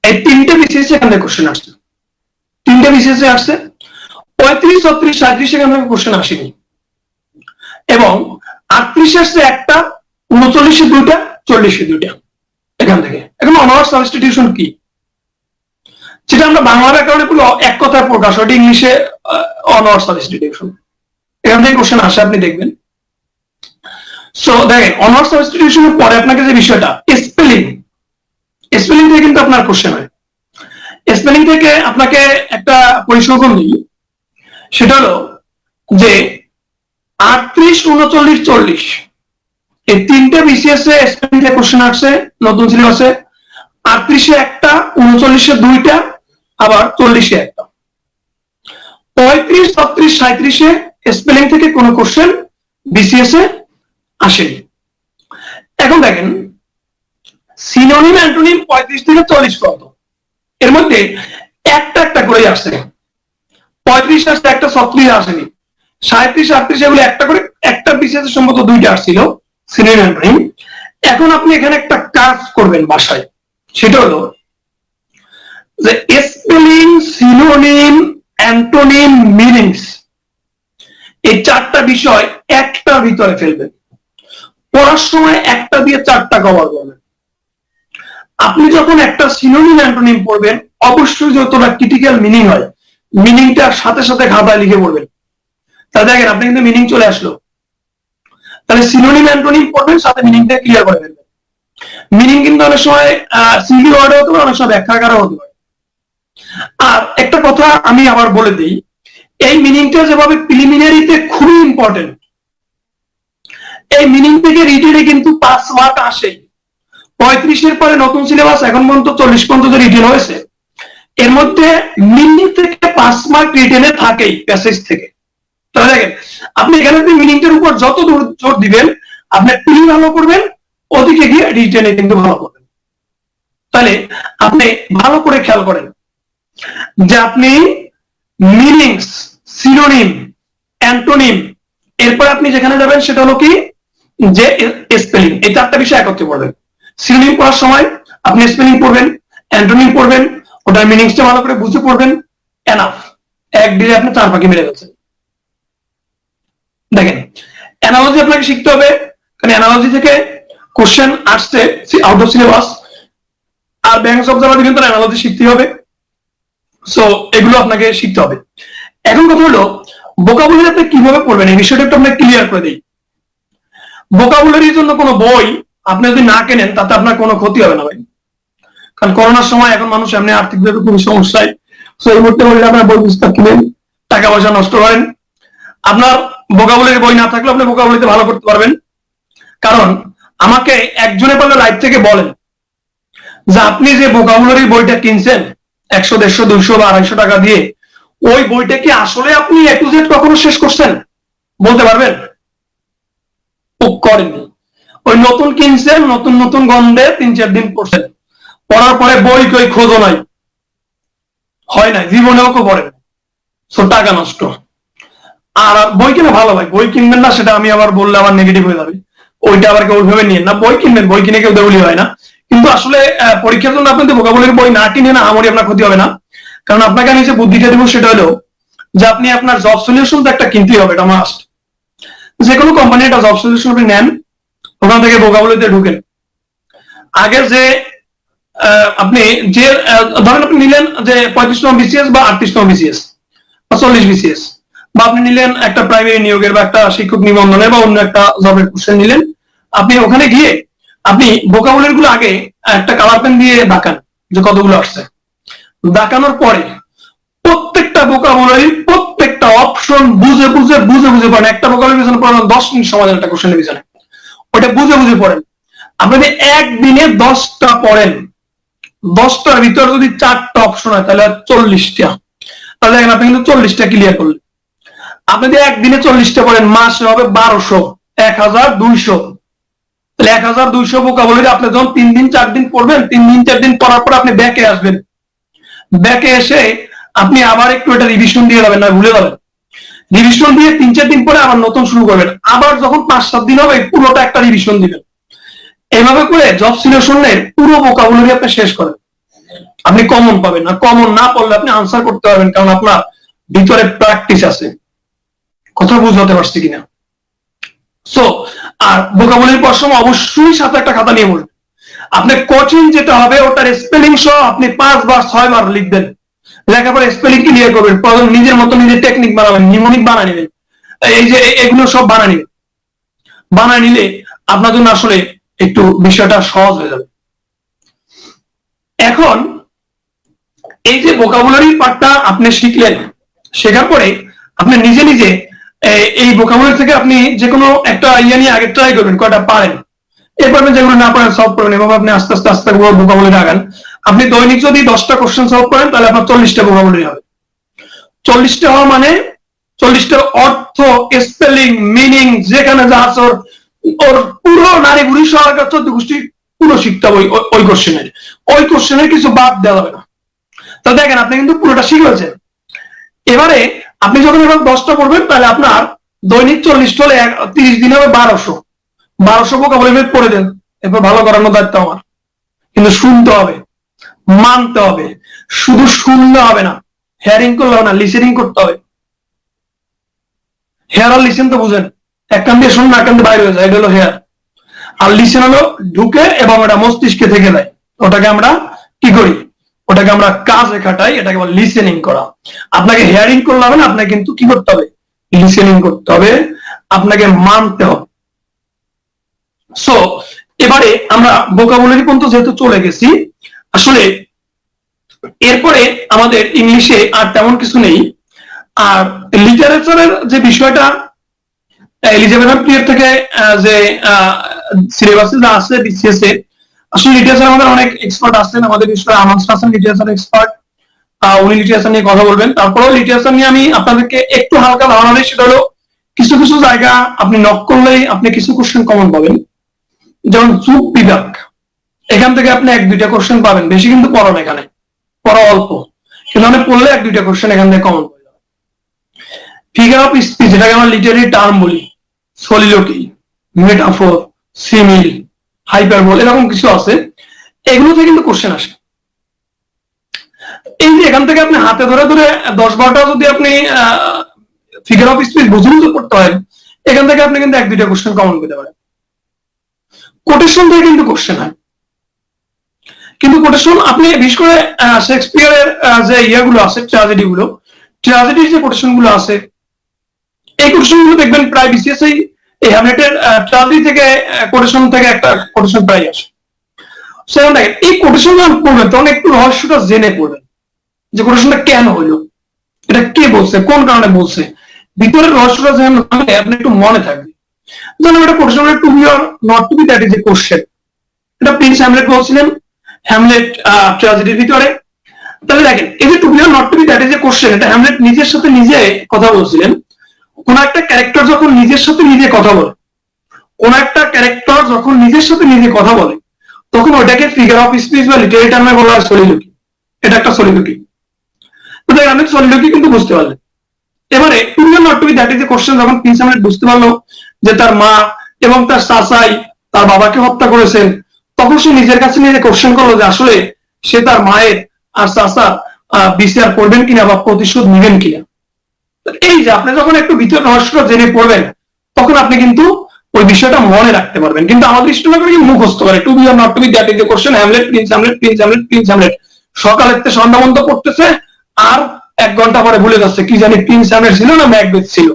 S1: এই 3টে বিসিএস এখান থেকে কোশ্চেন আসছে, 3টে বিসিএস এ আসছে। 35, 36, 37 এখান থেকে কোশ্চেন আসেনি, এবং 38 আসছে একটা, 39-এ 2টা, 40-এ 2টা এখান থেকে। এখন অনার্স সাবস্টিটিউশন কি, যেটা আমরা বাংলা ব্যাকরণে পুরো এক কথায় প্রকাশ, ওটা ইংলিশে অনার্স সাবস্টিটিউশন, এখান থেকে কোশ্চেন আসে আপনি দেখবেন। সো দেখেন অনার্স সাবস্টিটিউশনের পরে আপনাকে যে বিষয়টা স্পেলিং, স্পেলিং থেকে কিন্তু আপনার কোশ্চেন হয়। স্পেলিং থেকে আপনাকে একটা পরিসংখ্যান দিই, সেটা হলো যে 38, 39, 40 এই 3টে বিসিএস এ স্পেলিং থেকে কোশ্চেন আসছে নতুন সিলেবাসে। 38-এ একটা, 39-এ 2টা, আবার 40-এ একটা। 35, 36, 37-এ স্পেলিং থেকে কোনো কোশ্চেন বিসিএস এ আসেনি। এখন দেখেন সিনোনিম অ্যান্টোনিম 35 থেকে 40 পর্যন্ত, এর মধ্যে একটা একটা করে আসছে। 35 আসছে একটা, 36 আসেনি, 37, 38 এগুলো একটা করে, একটা বিসিএস এর সম্ভবত 2টা আসছিল সিনোনিম অ্যান্টোনিম। এখন আপনি এখানে একটা কাজ করবেন বাসায়, সেটা হলো যে স্পেলিং, সিনোনিম, অ্যান্টোনিম, মিনিংস এই 4টা বিষয় একটা ভিতরে ফেলবেন। পড়ার সময় একটা দিয়ে 4টা কভার করবেন। আপনি যখন একটা সিনোনিম অ্যান্টোনিম পড়বেন, অবশ্যই যতটা ক্রিটিক্যাল মিনিং হয়, মিনিংটার সাথে সাথে খাতায় লিখে পড়বেন। তাহলে দেখেন আপনি কিন্তু মিনিং চলে আসলো। তাহলে সিনোনিম অ্যান্টোনিম পড়বেন, সাথে মিনিংটা ক্লিয়ার করে ফেলবেন। মিনিং কিন্তু অনেক সময় সিঙ্গেল ওয়ার্ডে হতে পারে, অনেক সময় ব্যাখ্যাকারও হতে পারে। আর একটা কথা আমি আবার বলে দিই, এই মিনিংটা যেভাবে প্রিলিমিনারিতে খুবই ইম্পর্টেন্ট, এই মিনিং থেকে রিটেনে কিন্তু 5 মার্ক আসে। 35-এর পরে নতুন সিলেবাস এখন পর্যন্ত 40 পর্যন্ত যে রিটেন হয়েছে, এর মধ্যে মিনিং থেকে 5 মার্ক রিটেনে থাকেই প্যাসেজ থেকে। তাহলে দেখেন আপনি এখানে মিনিংটার উপর যত জোর দিবেন আপনি প্রি ভালো করবেন, ওদিকে গিয়ে রিটেনে কিন্তু ভালো করবেন। তাহলে আপনি ভালো করে খেয়াল করেন যে আপনি মিনিংস, সিনোনিম, অ্যান্টোনিম, এরপর আপনি যেখানে যাবেন সেটা হলো কি যে স্পেলিং, এই চারটা বিষয় একত্রে পড়বেন। সিনোনিম পড়ার সময় আপনি স্পেলিং পড়বেন, অ্যান্টোনিম পড়বেন, ওটার মিনিংসটা ভালো করে বুঝে পড়বেন, এনাফ, এক দিনে আপনি 4 পাখি মেরে গেছেন। দেখেন অ্যানালজি আপনাকে শিখতে হবে, কারণ অ্যানালজি থেকে কোশ্চেন আসছে আউট অফ সিলেবাস, আর ব্যাংকস অফ দ্য কিন্তু অ্যানালজি শিখতে হবে। সো এগুলো আপনাকে শিখতে হবে। এখন কথা হলো ভোকাবুলারি আপনি কিভাবে পড়বেন, এই বিষয়টা একটু আপনাকে ক্লিয়ার করে দিই। ভোকাবুলারির জন্য কোনো বই আপনি যদি না কেনেন তাতে আপনার কোনো ক্ষতি হবে না ভাই, কারণ করোনার সময় এখন মানুষ এমনি আর্থিকভাবে খুবই সমস্যায়। সো এই মুহূর্তে বললে আপনার বই পুস্তক কিনেন, টাকা পয়সা নষ্ট করেন। আপনার ভোকাবুলারি বই না থাকলে আপনি ভোকাবুলারিতে ভালো করতে পারবেন। কারণ আমাকে একজনে পারলে লাইভ থেকে বলেন যে আপনি যে ভোকাবুলারি বইটা কিনছেন 100, 150, 200 বা 250 টাকা দিয়ে, ওই বইটা কি আসলে আপনি এ টু জেড কখনো শেষ করছেন? বলতে পারবেন? করেননি। ওই নতুন কিনছেন, নতুন নতুন গন্ধে 3-4 দিন পড়ছেন, পড়ার পরে বই কই খোঁজো নাই, হয় না, জীবনেও কেউ পড়েন, সো টাকা নষ্ট। আর বই কিনে ভালো ভাই, বই কিনবেন না সেটা আমি আবার বললে আবার নেগেটিভ হয়ে যাবে, ওইটা আবার কেউ ওইভাবে নিয়ে না, বই কিনবেন, বই কিনে কেউ দেউলি হয় না। কিন্তু আসলে পরীক্ষার জন্য আপনি ভোকাবুলারি বই না কিনে না আমারই আপনার ক্ষতি হবে না, কারণ আপনাকে আমি যে বুদ্ধিটা দেবো সেটা হলো যে আপনি আপনার জব সলিউশন তো একটা কিনতেই হবে, এটা মাস্ট। যে কোনো কোম্পানি একটা জব সলিউশন আপনি নেন, ওখান থেকে ভোকাবুলারিতে ঢুকেন। আগে যে আপনি যে ধরেন আপনি নিলেন যে 35তম বিসিএস বা 38তম বিসিএস বা 40 বিসিএস, বা আপনি নিলেন একটা প্রাইমারি নিয়োগের বা একটা শিক্ষক নিবন্ধনের বা অন্য একটা জবের কোশ্চেন নিলেন, আপনি ওখানে গিয়ে আপনি ভোকাবুলারি গুলো আগে একটা কালার পেন দিয়ে দাকান যে কতগুলো আসছে। দাকানোর পরে প্রত্যেকটা ভোকাবুলারি প্রত্যেকটা অপশন বুঝে বুঝে বুঝে বুঝে পড়েন। একটা ভোকাবুলারি পিছনে পড়েন 10 মিনিট সময় দেন একটা কোশ্চেনের পিছনে, ওটা বুঝে বুঝে পড়েন। আপনি যদি একদিনে 10টা পড়েন, 10টার ভিতর যদি 4টা অপশন হয় তাহলে 40টা, তাহলে দেখেন আপনি কিন্তু 40টা ক্লিয়ার করলেন। আপনি যদি একদিনে 40টা পড়েন, মাসে হবে 1200, 1200। তাহলে 1200 ভোকাবুলারি আপনি যখন 3 দিন 4 দিন পড়বেন, 3 দিন 4 দিন পড়ার পর আপনি ব্যাকে আসবেন, ব্যাকে এসে আপনি আবার একটু এটা রিভিশন দিয়ে যাবেন, না ভুলে যাবেন, রিভিশন দিয়ে 3-4 দিন পরে আবার নতুন শুরু করবেন, আবার যখন 5-7 দিন হবে পুরোটা একটা রিভিশন দিবেন। এইভাবে করে জব সিলেকশনের পুরো ভোকাবুলারি আপনি শেষ করেন, আপনি কমন পাবেন না। কমন না পড়লে আপনি আনসার করতে পারবেন, কারণ আপনার ভিতরে প্র্যাকটিস আছে। কথা বুঝতে পারছি কিনা? সো আর ভোকাবুলারি পড়ার সময় অবশ্যই সাথে একটা খাতা নিয়ে বলবেন। আপনি কঠিন যেটা হবে ওটার স্পেলিং সহ আপনি 5 বার 6 বার লিখবেন, লেখার পরে স্পেলিং ক্লিয়ার করবেন, প্রথম নিজের মতো নিজের টেকনিক বানাবেন, নিমোনিক বানিয়ে নেবেন, এই যে এগুলো সব বানিয়ে নেবেন। বানিয়ে নিলে আপনার জন্য আসলে একটু বিষয়টা সহজ হয়ে যাবে। এখন এই যে ভোকাবুলারি পার্টটা আপনি শিখলেন, শেখার পরে আপনি নিজে নিজে এই ভোকাবুলারি থেকে আপনি যে কোনো একটা ইয়ে নিয়ে আগে ট্রাই করবেন, কয়টা পারেন, এরপর যেগুলো না পারেন সলভ করবেন। এভাবে আপনি আস্তে আস্তে আস্তে ভোকাবুলারি আগান। আপনি দৈনিক যদি 10টা কোশ্চেন সলভ করেন তাহলে আপনার 40টা ভোকাবুলারি হবে। 40টা হওয়া মানে 40টার অর্থ, স্পেলিং, মিনিং, যেখানে যা আছে ওর পুরো নারী বুড়ি সহ 14 গোষ্ঠী পুরো শিখতে হবে ওই কোশ্চেনের। ওই কোশ্চেনের কিছু বাদ দেওয়া যাবে না। তো দেখেন আপনি কিন্তু পুরোটা শিখেছেন। এবারে আপনি যখন এবার 10টা পড়বেন তাহলে আপনার দৈনিক 40 হলে 30 দিন হবে 1200 ভোকাবুলারি পড়ে দেন। এরপর ভালো করানোর দায়িত্ব আমার, কিন্তু শুনতে হবে, মানতে হবে। শুধু শুনলে হবে না, হেয়ারিং করলে হবে না, লিসেনিং করতে হবে। হেয়ার আর লিসেন তো বুঝেন, এক কান দিয়ে শুনুন, এক কান দিয়ে বাইরে হয়ে যায়, এটা হলো হেয়ার। আর লিসেন হলো ঢুকে এবং এটা মস্তিষ্কে থেকে যায়, ওটাকে আমরা কি করি, ওটাকে আমরা কাজে খাটাই, এটাকে বলে লিসেনিং করা। আপনাকে হেয়ারিং করলে হবে না, আপনাকে কিন্তু কি করতে হবে, লিসেনিং করতে হবে, আপনাকে মানতে হবে। সো এবারে আমরা ভোকাবুলারি পর্যন্ত যেহেতু চলে গেছি, আসলে এরপরে আমাদের ইংলিশে আর তেমন কিছু নেই। আর লিটারেচারের যে বিষয়টা, এলিজাবেথ পিরিয়ড থেকে যে সিলেবাসে যা আছে বিসিএস এ, আসলে লিটারেচার আমাদের অনেক এক্সপার্ট আছেন, আমাদের বিশেষ করে আমার আছেন লিটারেচার এক্সপার্ট। উনি লিটারেচার নিয়ে কথা বলবেন। তারপরেও লিটারেচার নিয়ে আমি আপনাদেরকে একটু হালকা ধারণা দিই, সেটা হলো কিছু কিছু জায়গা আপনি নক করলেই আপনি কিছু কোশ্চেন কমন পাবেন। যেমন যুগ বিভাগ, এখান থেকে আপনি এক দুইটা কোশ্চেন পাবেন, বেশি কিন্তু পড়া না, এখানে পড়া অল্প, কিন্তু আপনি পড়লে এক দুইটা কোশ্চেন এখান থেকে কমন পাবেন। ফিগার অফ স্পিচ, যেটাকে আমরা লিটারি টার্ম বলি, সলিলোকি, মেটাফোর, সিমিল, হাইপারবোল, এরকম কিছু আছে, এগুলো থেকে কিন্তু কোশ্চেন আসে। এই যে এখান থেকে আপনি হাতে ধরে ধরে 10-12টা যদি আপনি ফিগার অফ স্পিচ বুঝে করতে হয়, এখান থেকে আপনি কিন্তু এক দুইটা কোশ্চেন কমন পেতে পারেন। কোটেশন থেকে কিন্তু কোশ্চেন হয়, কিন্তু কোটেশন আপনি বিশেষ করে শেক্সপিয়ারের যে ইয়েগুলো আছে, ট্র্যাজেডির যে কোটেশন গুলো আছে, এই কোটেশন গুলো দেখবেন প্রায় বিসিএস এই হ্যামলেটের ট্র্যাজেডি থেকে কোটেশন থেকে একটা কোটেশন প্রায় আসে। সেখানে দেখেন এই কোটেশন যখন পড়বেন তখন একটু রহস্যটা জেনে পড়বেন, যে কোটেশনটা কেন হইলো, এটা কে বলছে, কোন কারণে বলছে, ভিতরের রহস্যটা যেন আপনি একটু মনে থাকবে। যেমন একটা quotation, to be or not to be, that is a question, এটা প্রিন্স হ্যামলেট বলছিলেন হ্যামলেট ট্র্যাজেডির ভিতরে। তাহলে দেখেন এই যে to be or not to be, that is a question, এটা হ্যামলেট নিজের সাথে নিজে কথা বলছিলেন। কোন একটা ক্যারেক্টার যখন নিজের সাথে নিজে কথা বলে, তখন ওটাকে ফিগার অফ স্পিচ বা লিটারি টার্মে বলা হয় সলিলোকি। এটা একটা সলিলোকি। তো দেখেন আপনি সলিলোকি কিন্তু বুঝতে পারলেন। এবারে to be or not to be, that is a question, যখন প্রিন্স হ্যামলেট বুঝতে পারলো যে তার মা এবং তার চাচাই তার বাবাকে হত্যা করেছেন, তখন সে নিজের কাছে নিজে কোশ্চেন করলো যে আসলে সে তার মায়ের আর চাচা বিচার করবেন কিনা বা প্রতিশোধ নেবেন কিনা। এই যে আপনি যখন একটু ভিতর রহস্যটা জেনে পড়বেন, তখন আপনি কিন্তু ওই বিষয়টা মনে রাখতে পারবেন। কিন্তু আমাদের স্টুডেন্টরা করে মুখস্থ করে, to be or not to be, that is a question, Hamlet, prince Hamlet, prince Hamlet, prince Hamlet, সকালে সন্ধ্যা পর্যন্ত পড়তেছে, আর 1 ঘন্টা পরে ভুলে যাচ্ছে কি জানি প্রিন্স হ্যামলেট ছিল না ম্যাকবেথ ছিল।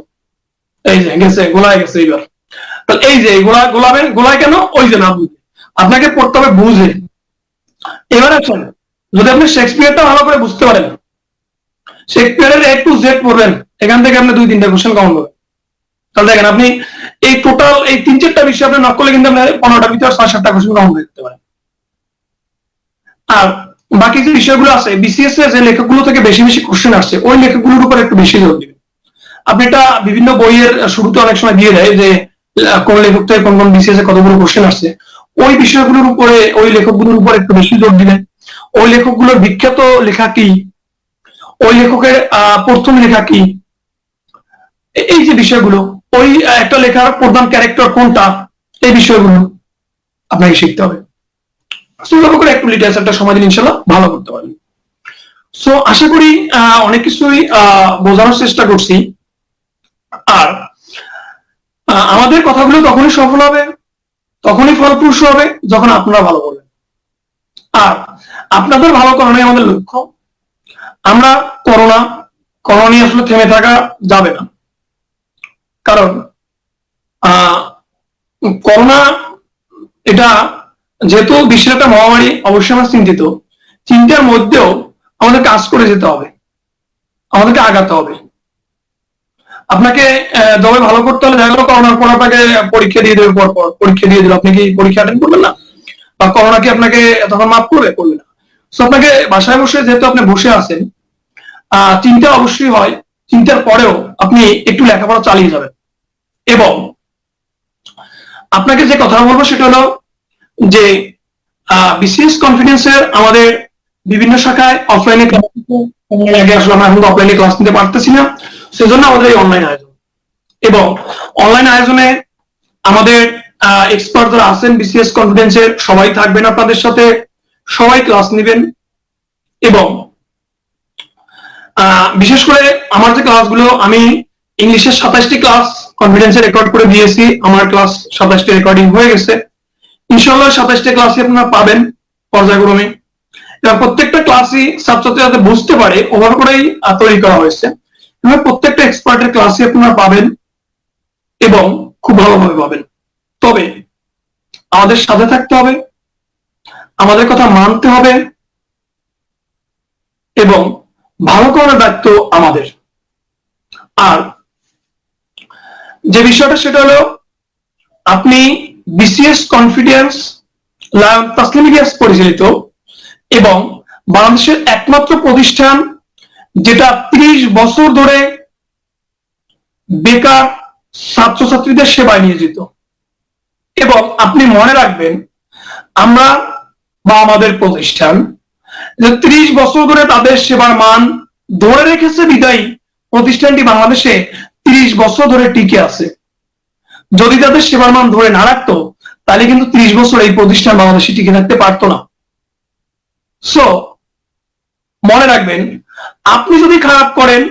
S1: এই যে গেছে, গোলায় গেছে এবার। তাহলে এই যে গোলায় কেন, ওই যে না বুঝে, আপনাকে পড়তে হবে বুঝে। এবার আছেন, যদি আপনি শেক্সপিয়ারটা ভালো করে বুঝতে পারেন, শেক্সপিয়ারের A to Z পড়বেন, এখান থেকে আপনি 2-3টা কোশ্চেন কমন পাবেন। তাহলে দেখেন আপনি এই টোটাল এই 3-4টা বিষয় আপনি নক করলে কিন্তু আপনি 15টার ভিতরে 6-7টা কোশ্চেন কমন করতে পারেন। আর বাকি যে বিষয়গুলো আছে, বিসিএস এর যে লেখকগুলো থেকে বেশি বেশি কোশ্চেন আসছে, ওই লেখকগুলোর উপর একটু বেশি জোর দিবেন। আপনি এটা বিভিন্ন বইয়ের শুরুতে অনেক সময় দিয়ে দেয় যে কোন লেখক থেকে কোন কোন বিসিএস এ কতগুলো কোশ্চেন আসছে, ওই বিষয়গুলোর উপরে, ওই লেখকগুলোর উপর একটু বেশি জোর দিবেন। ওই লেখকগুলোর বিখ্যাত লেখা কি, ওই লেখকের প্রথম লেখা কি, এই যে বিষয়গুলো, ওই একটা লেখার প্রধান ক্যারেক্টার কোনটা, এই বিষয়গুলো আপনাকে শিখতে হবে। করে একটু লিটারেচারটা সময় দিন, ইনশাল্লাহ ভালো করতে পারবেন। সো আশা করি অনেক কিছুই বোঝানোর চেষ্টা করছি। আর আমাদের কথাগুলো তখনই সফল হবে, তখনই ফলপ্রসূ হবে যখন আপনারা ভালো করবেন। আর আপনাদের ভালো করানোই আমাদের লক্ষ্য। আমরা করোনা নিয়ে আসলে থেমে থাকা যাবে না, কারণ করোনা এটা যেহেতু বিশ্বের একটা মহামারী, অবশ্যই আমরা চিন্তার মধ্যেও আমাদের কাজ করে যেতে হবে, আমাদেরকে আগাতে হবে। আপনাকে যবে ভালো করতে হলে দেখা গেল করোনার পর আপনাকে পরীক্ষা দিয়ে দেবে, পরীক্ষা দিয়ে দিল, আপনি কি পরীক্ষা অ্যাটেন্ড করবেন না? বা করোনা কি আপনাকে তখন মাফ করবে না? তো আপনাকে বাসায় বসে, যেহেতু আপনি বসে আছেন, চিন্তা অবশ্যই হয়, চিন্তার পরেও আপনি একটু লেখাপড়া চালিয়ে যাবেন। এবং আপনাকে যে কথা বলবো সেটা হলো যে বিসিএস কনফিডেন্সের আমাদের বিভিন্ন শাখায় অফলাইনে ক্লাস, আগে আসলে আমরা এখন অফলাইনে ক্লাস নিতে পারতেছি না, সেজন্য আমাদের এই অনলাইন আয়োজন। এবং অনলাইন আয়োজনে আমাদের এক্সপার্ট যারা আছেন বিসিএস কনফিডেন্সের, সবাই থাকবেন আপনাদের সাথে, সবাই ক্লাস নেবেন। এবং বিশেষ করে আমার যে ক্লাসগুলো, আমি ইংলিশের 27টি ক্লাস কনফিডেন্সে রেকর্ড করে দিয়েছি, আমার ক্লাস 27টি রেকর্ডিং হয়ে গেছে। ইনশাআল্লাহ 27টি ক্লাসই আপনারা পাবেন পর্যায়ক্রমে। এবং প্রত্যেকটা ক্লাসই ছাত্রছাত্রী যাতে বুঝতে পারে ওভাবে করেই তৈরি করা হয়েছে। এবং প্রত্যেকটা এক্সপার্টের ক্লাসই আপনারা পাবেন এবং খুব ভালোভাবে পাবেন। তবে আমাদের সাথে থাকতে হবে, আমাদের কথা মানতে হবে, এবং ভালো করার দায়িত্ব আমাদের। আর যে বিষয়টা সেটা হলো, আপনি BCS confidence lion Taslim Ilias পরিচালিত এবং বাংলাদেশের একমাত্র প্রতিষ্ঠান যেটা 30 বছর ধরে বেকার ছাত্রছাত্রীদের সেবায় নিয়োজিত। এবং আপনি মনে রাখবেন, আমরা বা আমাদের প্রতিষ্ঠান যে 30 বছর ধরে তাদের সেবার মান ধরে রেখেছে বিদায়ী প্রতিষ্ঠানটি বাংলাদেশে 30 বছর ধরে টিকে আছে। যদি তাদের সেবার মান ধরে না রাখতো তাহলে কিন্তু 30 বছর এই প্রতিষ্ঠান বাংলাদেশে টিকে থাকতে পারতো না। সো মনে রাখবেন, আপনি যদি খারাপ করেন,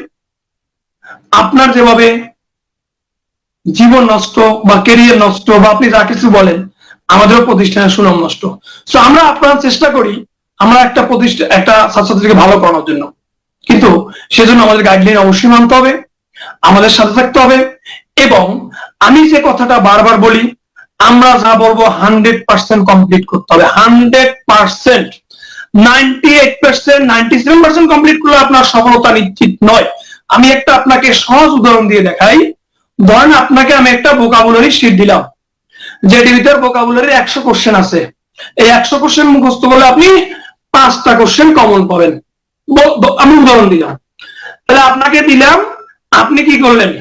S1: আপনার যেভাবে জীবন নষ্ট বা ক্যারিয়ার নষ্ট বা আপনি যা কিছু বলেন, আমাদেরও প্রতিষ্ঠানের সুনাম নষ্ট। সো আমরা আপনার চেষ্টা করি আমরা একটা প্রতিষ্ঠান একটা ছাত্রছাত্রীকে ভালো করানোর জন্য, কিন্তু সেজন্য আমাদের গাইডলাইন অবশ্যই মানতে হবে, আমাদের সাথে থাকতে হবে। এবং আমি যে কথাটা বারবার বলি, আমরা যা বলবো 100% কমপ্লিট করতে হবে। 100%, 98%, 97% কমপ্লিট করলে আপনার সফলতা নিশ্চিত নয়। আমি একটা আপনাকে সহজ উদাহরণ দিয়ে দেখাই। ধরেন আপনাকে আমি একটা ভোকাবুলারি শিট দিলাম, যেটির ভিতরে ভোকাবুলারি 100 কোশ্চেন আছে। এই 100 কোশ্চেন মুখস্থ করলে আপনি 5টা কোশ্চেন কমন পাবেন। আমি উদাহরণ দিলাম। তাহলে আপনাকে দিলাম, আপনি কি করলেন?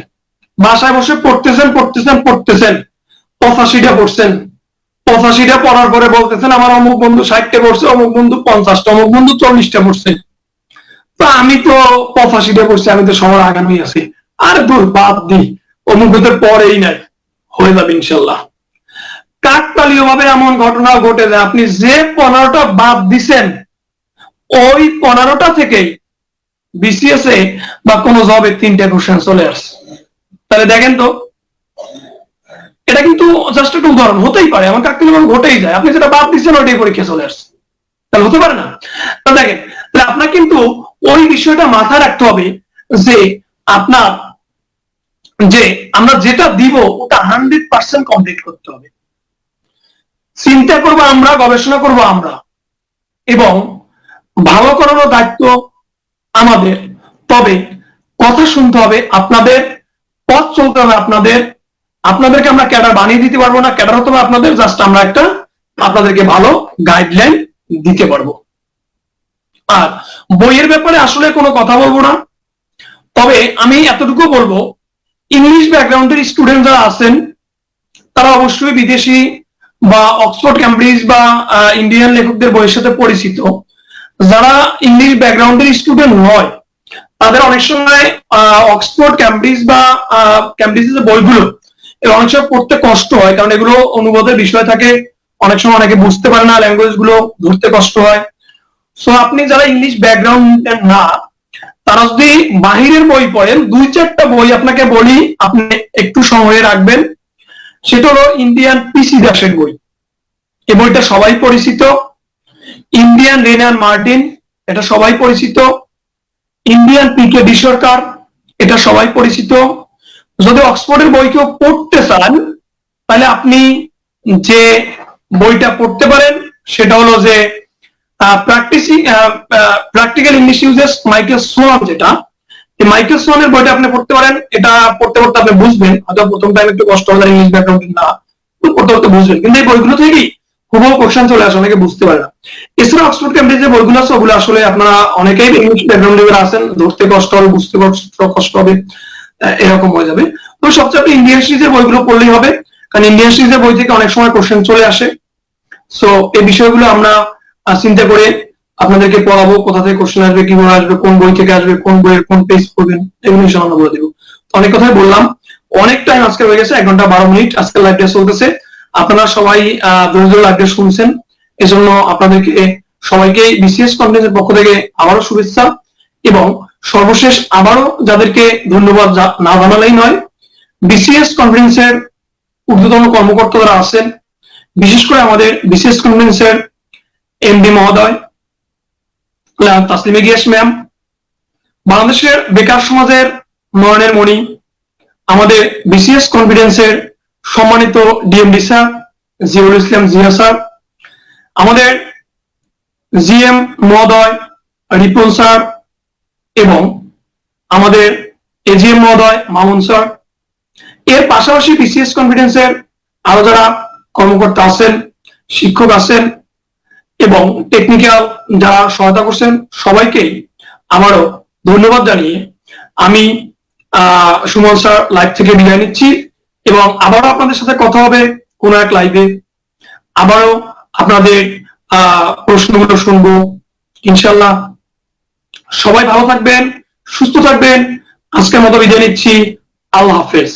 S1: বাসায় বসে পড়তেছেন 85টা পড়ছেন। 85টা পড়ার পরে বলতেছেন আমার অমুক বন্ধু 60টা পড়ছে, অমুক বন্ধু 50টা, অমুক বন্ধু 40টা পড়ছে। তো আমি তো 85টা পড়ছি, আমি তো সবার আগানোই আছি। আর দূর, বাদ দিই, অমুক হতে পরেই নাই, হয়ে যাবে ইনশাল্লাহ। কাকতালীয় ভাবে এমন ঘটনা ঘটে যায়, আপনি যে 15টা বাদ দিছেন, ওই 15টা থেকেই বিসিএস এ বা কোন জবে 3টে কোশ্চেন চলে আসছে। তাহলে দেখেন তো, এটা কিন্তু জাস্ট একটা উদাহরণ, হতেই পারে, আমার কাকতালীয় ভাবে ঘটেই যায়। আপনি যেটা বাদ দিচ্ছেন ওইটাই পরীক্ষা চলে আসছে, তাহলে হতে পারে না? তা দেখেন, তাহলে আপনার কিন্তু ওই বিষয়টা মাথায় রাখতে হবে যে আপনার যে আমরা যেটা দিব ওটা 100% কমপ্লিট করতে হবে। চিন্তা করবো আমরা, গবেষণা করবো আমরা, এবং ভালো করানোর দায়িত্ব আমাদের। তবে কথা শুনতে হবে আপনাদের, পথ চলতে হবে আপনাদের। আপনাদেরকে আমরা ক্যাডার বানিয়ে দিতে পারবো না, ক্যাডার হতে হবে আপনাদের। জাস্ট আমরা একটা আপনাদেরকে ভালো গাইডলাইন দিতে পারবো। আর বইয়ের ব্যাপারে আসলে কোনো কথা বলবো না, তবে আমি এতটুকু বলবো, ইংলিশ ব্যাকগ্রাউন্ডের স্টুডেন্ট যারা আছেন তারা অবশ্যই বিদেশি বা অক্সফোর্ড ক্যামব্রিজ বা ইন্ডিয়ান লেখকদের বইয়ের সাথে পরিচিত। যারা ইংলিশ ব্যাকগ্রাউন্ডের স্টুডেন্ট নয়, তাদের অনেক সময় অক্সফোর্ড ক্যামব্রিজ বা ক্যামব্রিজের যে বইগুলো, অনেক সময় পড়তে কষ্ট হয়, কারণ এগুলো অনুবাদের বিষয় থাকে। অনেক সময় অনেকে বুঝতে পারে না, ল্যাঙ্গুয়েজ গুলো ধরতে কষ্ট হয়। সো আপনি যারা ইংলিশ ব্যাকগ্রাউন্ড না, তারা যদি বাহিরের বই পড়েন, 2-4টা বই আপনাকে বলি আপনি একটু সময়ে রাখবেন। সেটা হলো ইন্ডিয়ান পিসি দাসের বই, এই বইটা সবাই পরিচিত। ইন্ডিয়ান রেনার মার্টিন, এটা সবাই পরিচিত। ইন্ডিয়ান পিকে ডি সরকার, এটা সবাই পরিচিত। যদি অক্সফোর্ডের বই কেউ পড়তে চান, তাহলে আপনি যে বইটা পড়তে পারেন সেটা হলো যে practical English uses Michael Swan, যেটা মাইকেল সোয়ানের বইটা আপনি পড়তে পারেন। এটা পড়তে পড়তে আপনি বুঝবেন, হয়তো প্রথম টাইম একটু কষ্ট হবে ইংলিশ ব্যাকগ্রাউন্ড না, পড়তে পড়তে বুঝবেন। কিন্তু এই বইগুলো থেকেই হুবহু কোশ্চেন চলে আসে, অনেকে বুঝতে পারে না। এছাড়া অক্সফোর্ড ক্যামব্রিজ যে বইগুলো আছে ওগুলো আসলে আপনারা অনেকেই ইংলিশ ব্যাকগ্রাউন্ডে আছেন, ধরতে কষ্ট হবে, বুঝতে কষ্ট হবে, এরকম হয়ে যাবে। তো সবচেয়ে আপনি ইন্ডিয়ান সিরিজের বইগুলো পড়লেই হবে, কারণ ইন্ডিয়ান সিরিজের বই থেকে অনেক সময় কোশ্চেন চলে আসে। সো এই বিষয়গুলো আমরা চিন্তা করে আপনাদেরকে পড়াবো, কোথা থেকে কোশ্চেন আসবে, কিভাবে আসবে, কোন বই থেকে আসবে, কোন বইয়ের কোন পেজ পড়বেন, এগুলো ইনশাআল্লাহ বলে দেবো। অনেক কথাই বললাম, অনেক টাইম আজকে হয়ে গেছে, 1 ঘন্টা 12 মিনিট আজকে লাইভটা চলতেছে। আপনারা সবাই ধৈর্য লাইভটা শুনছেন, এজন্য আপনাদেরকে সবাইকে বিসিএস কনফারেন্সের পক্ষ থেকে আবারও শুভেচ্ছা। এবং সর্বশেষ আবারও যাদেরকে ধন্যবাদ না জানালেই নয়, বিসিএস কনফারেন্সের ঊর্ধ্বতন কর্মকর্তা যারা আছেন, বিশেষ করে আমাদের বিসিএস কনফারেন্সের এমডি মহোদয় তাসলিমা গিয়াস ম্যাম, বাংলাদেশের বেকার সমাজের নয়নের মণি, আমাদের বিসিএস কনফিডেন্সের সম্মানিত ডিএমডি স্যার জিয়াউল ইসলাম জিয়া স্যার, আমাদের জিএম মহোদয় রিপন স্যার, এবং আমাদের এজিএম মহোদয় মামুন স্যার। এর পাশাপাশি বিসিএস কনফিডেন্সের আরো যারা কর্মকর্তা আছেন, শিক্ষক আছেন, এবং টেকনিক্যাল যারা সহায়তা করছেন, সবাইকেই আমারও ধন্যবাদ জানিয়ে আমি সুমন স্যার লাইভ থেকে বিদায় নিচ্ছি এবং আবারও আপনাদের সাথে কথা হবে কোনো এক লাইভে। আবারও আপনাদের প্রশ্নগুলো শুনবো ইনশাল্লাহ। সবাই ভালো থাকবেন, সুস্থ থাকবেন। আজকের মতো বিদায় নিচ্ছি। আল্লাহ হাফেজ।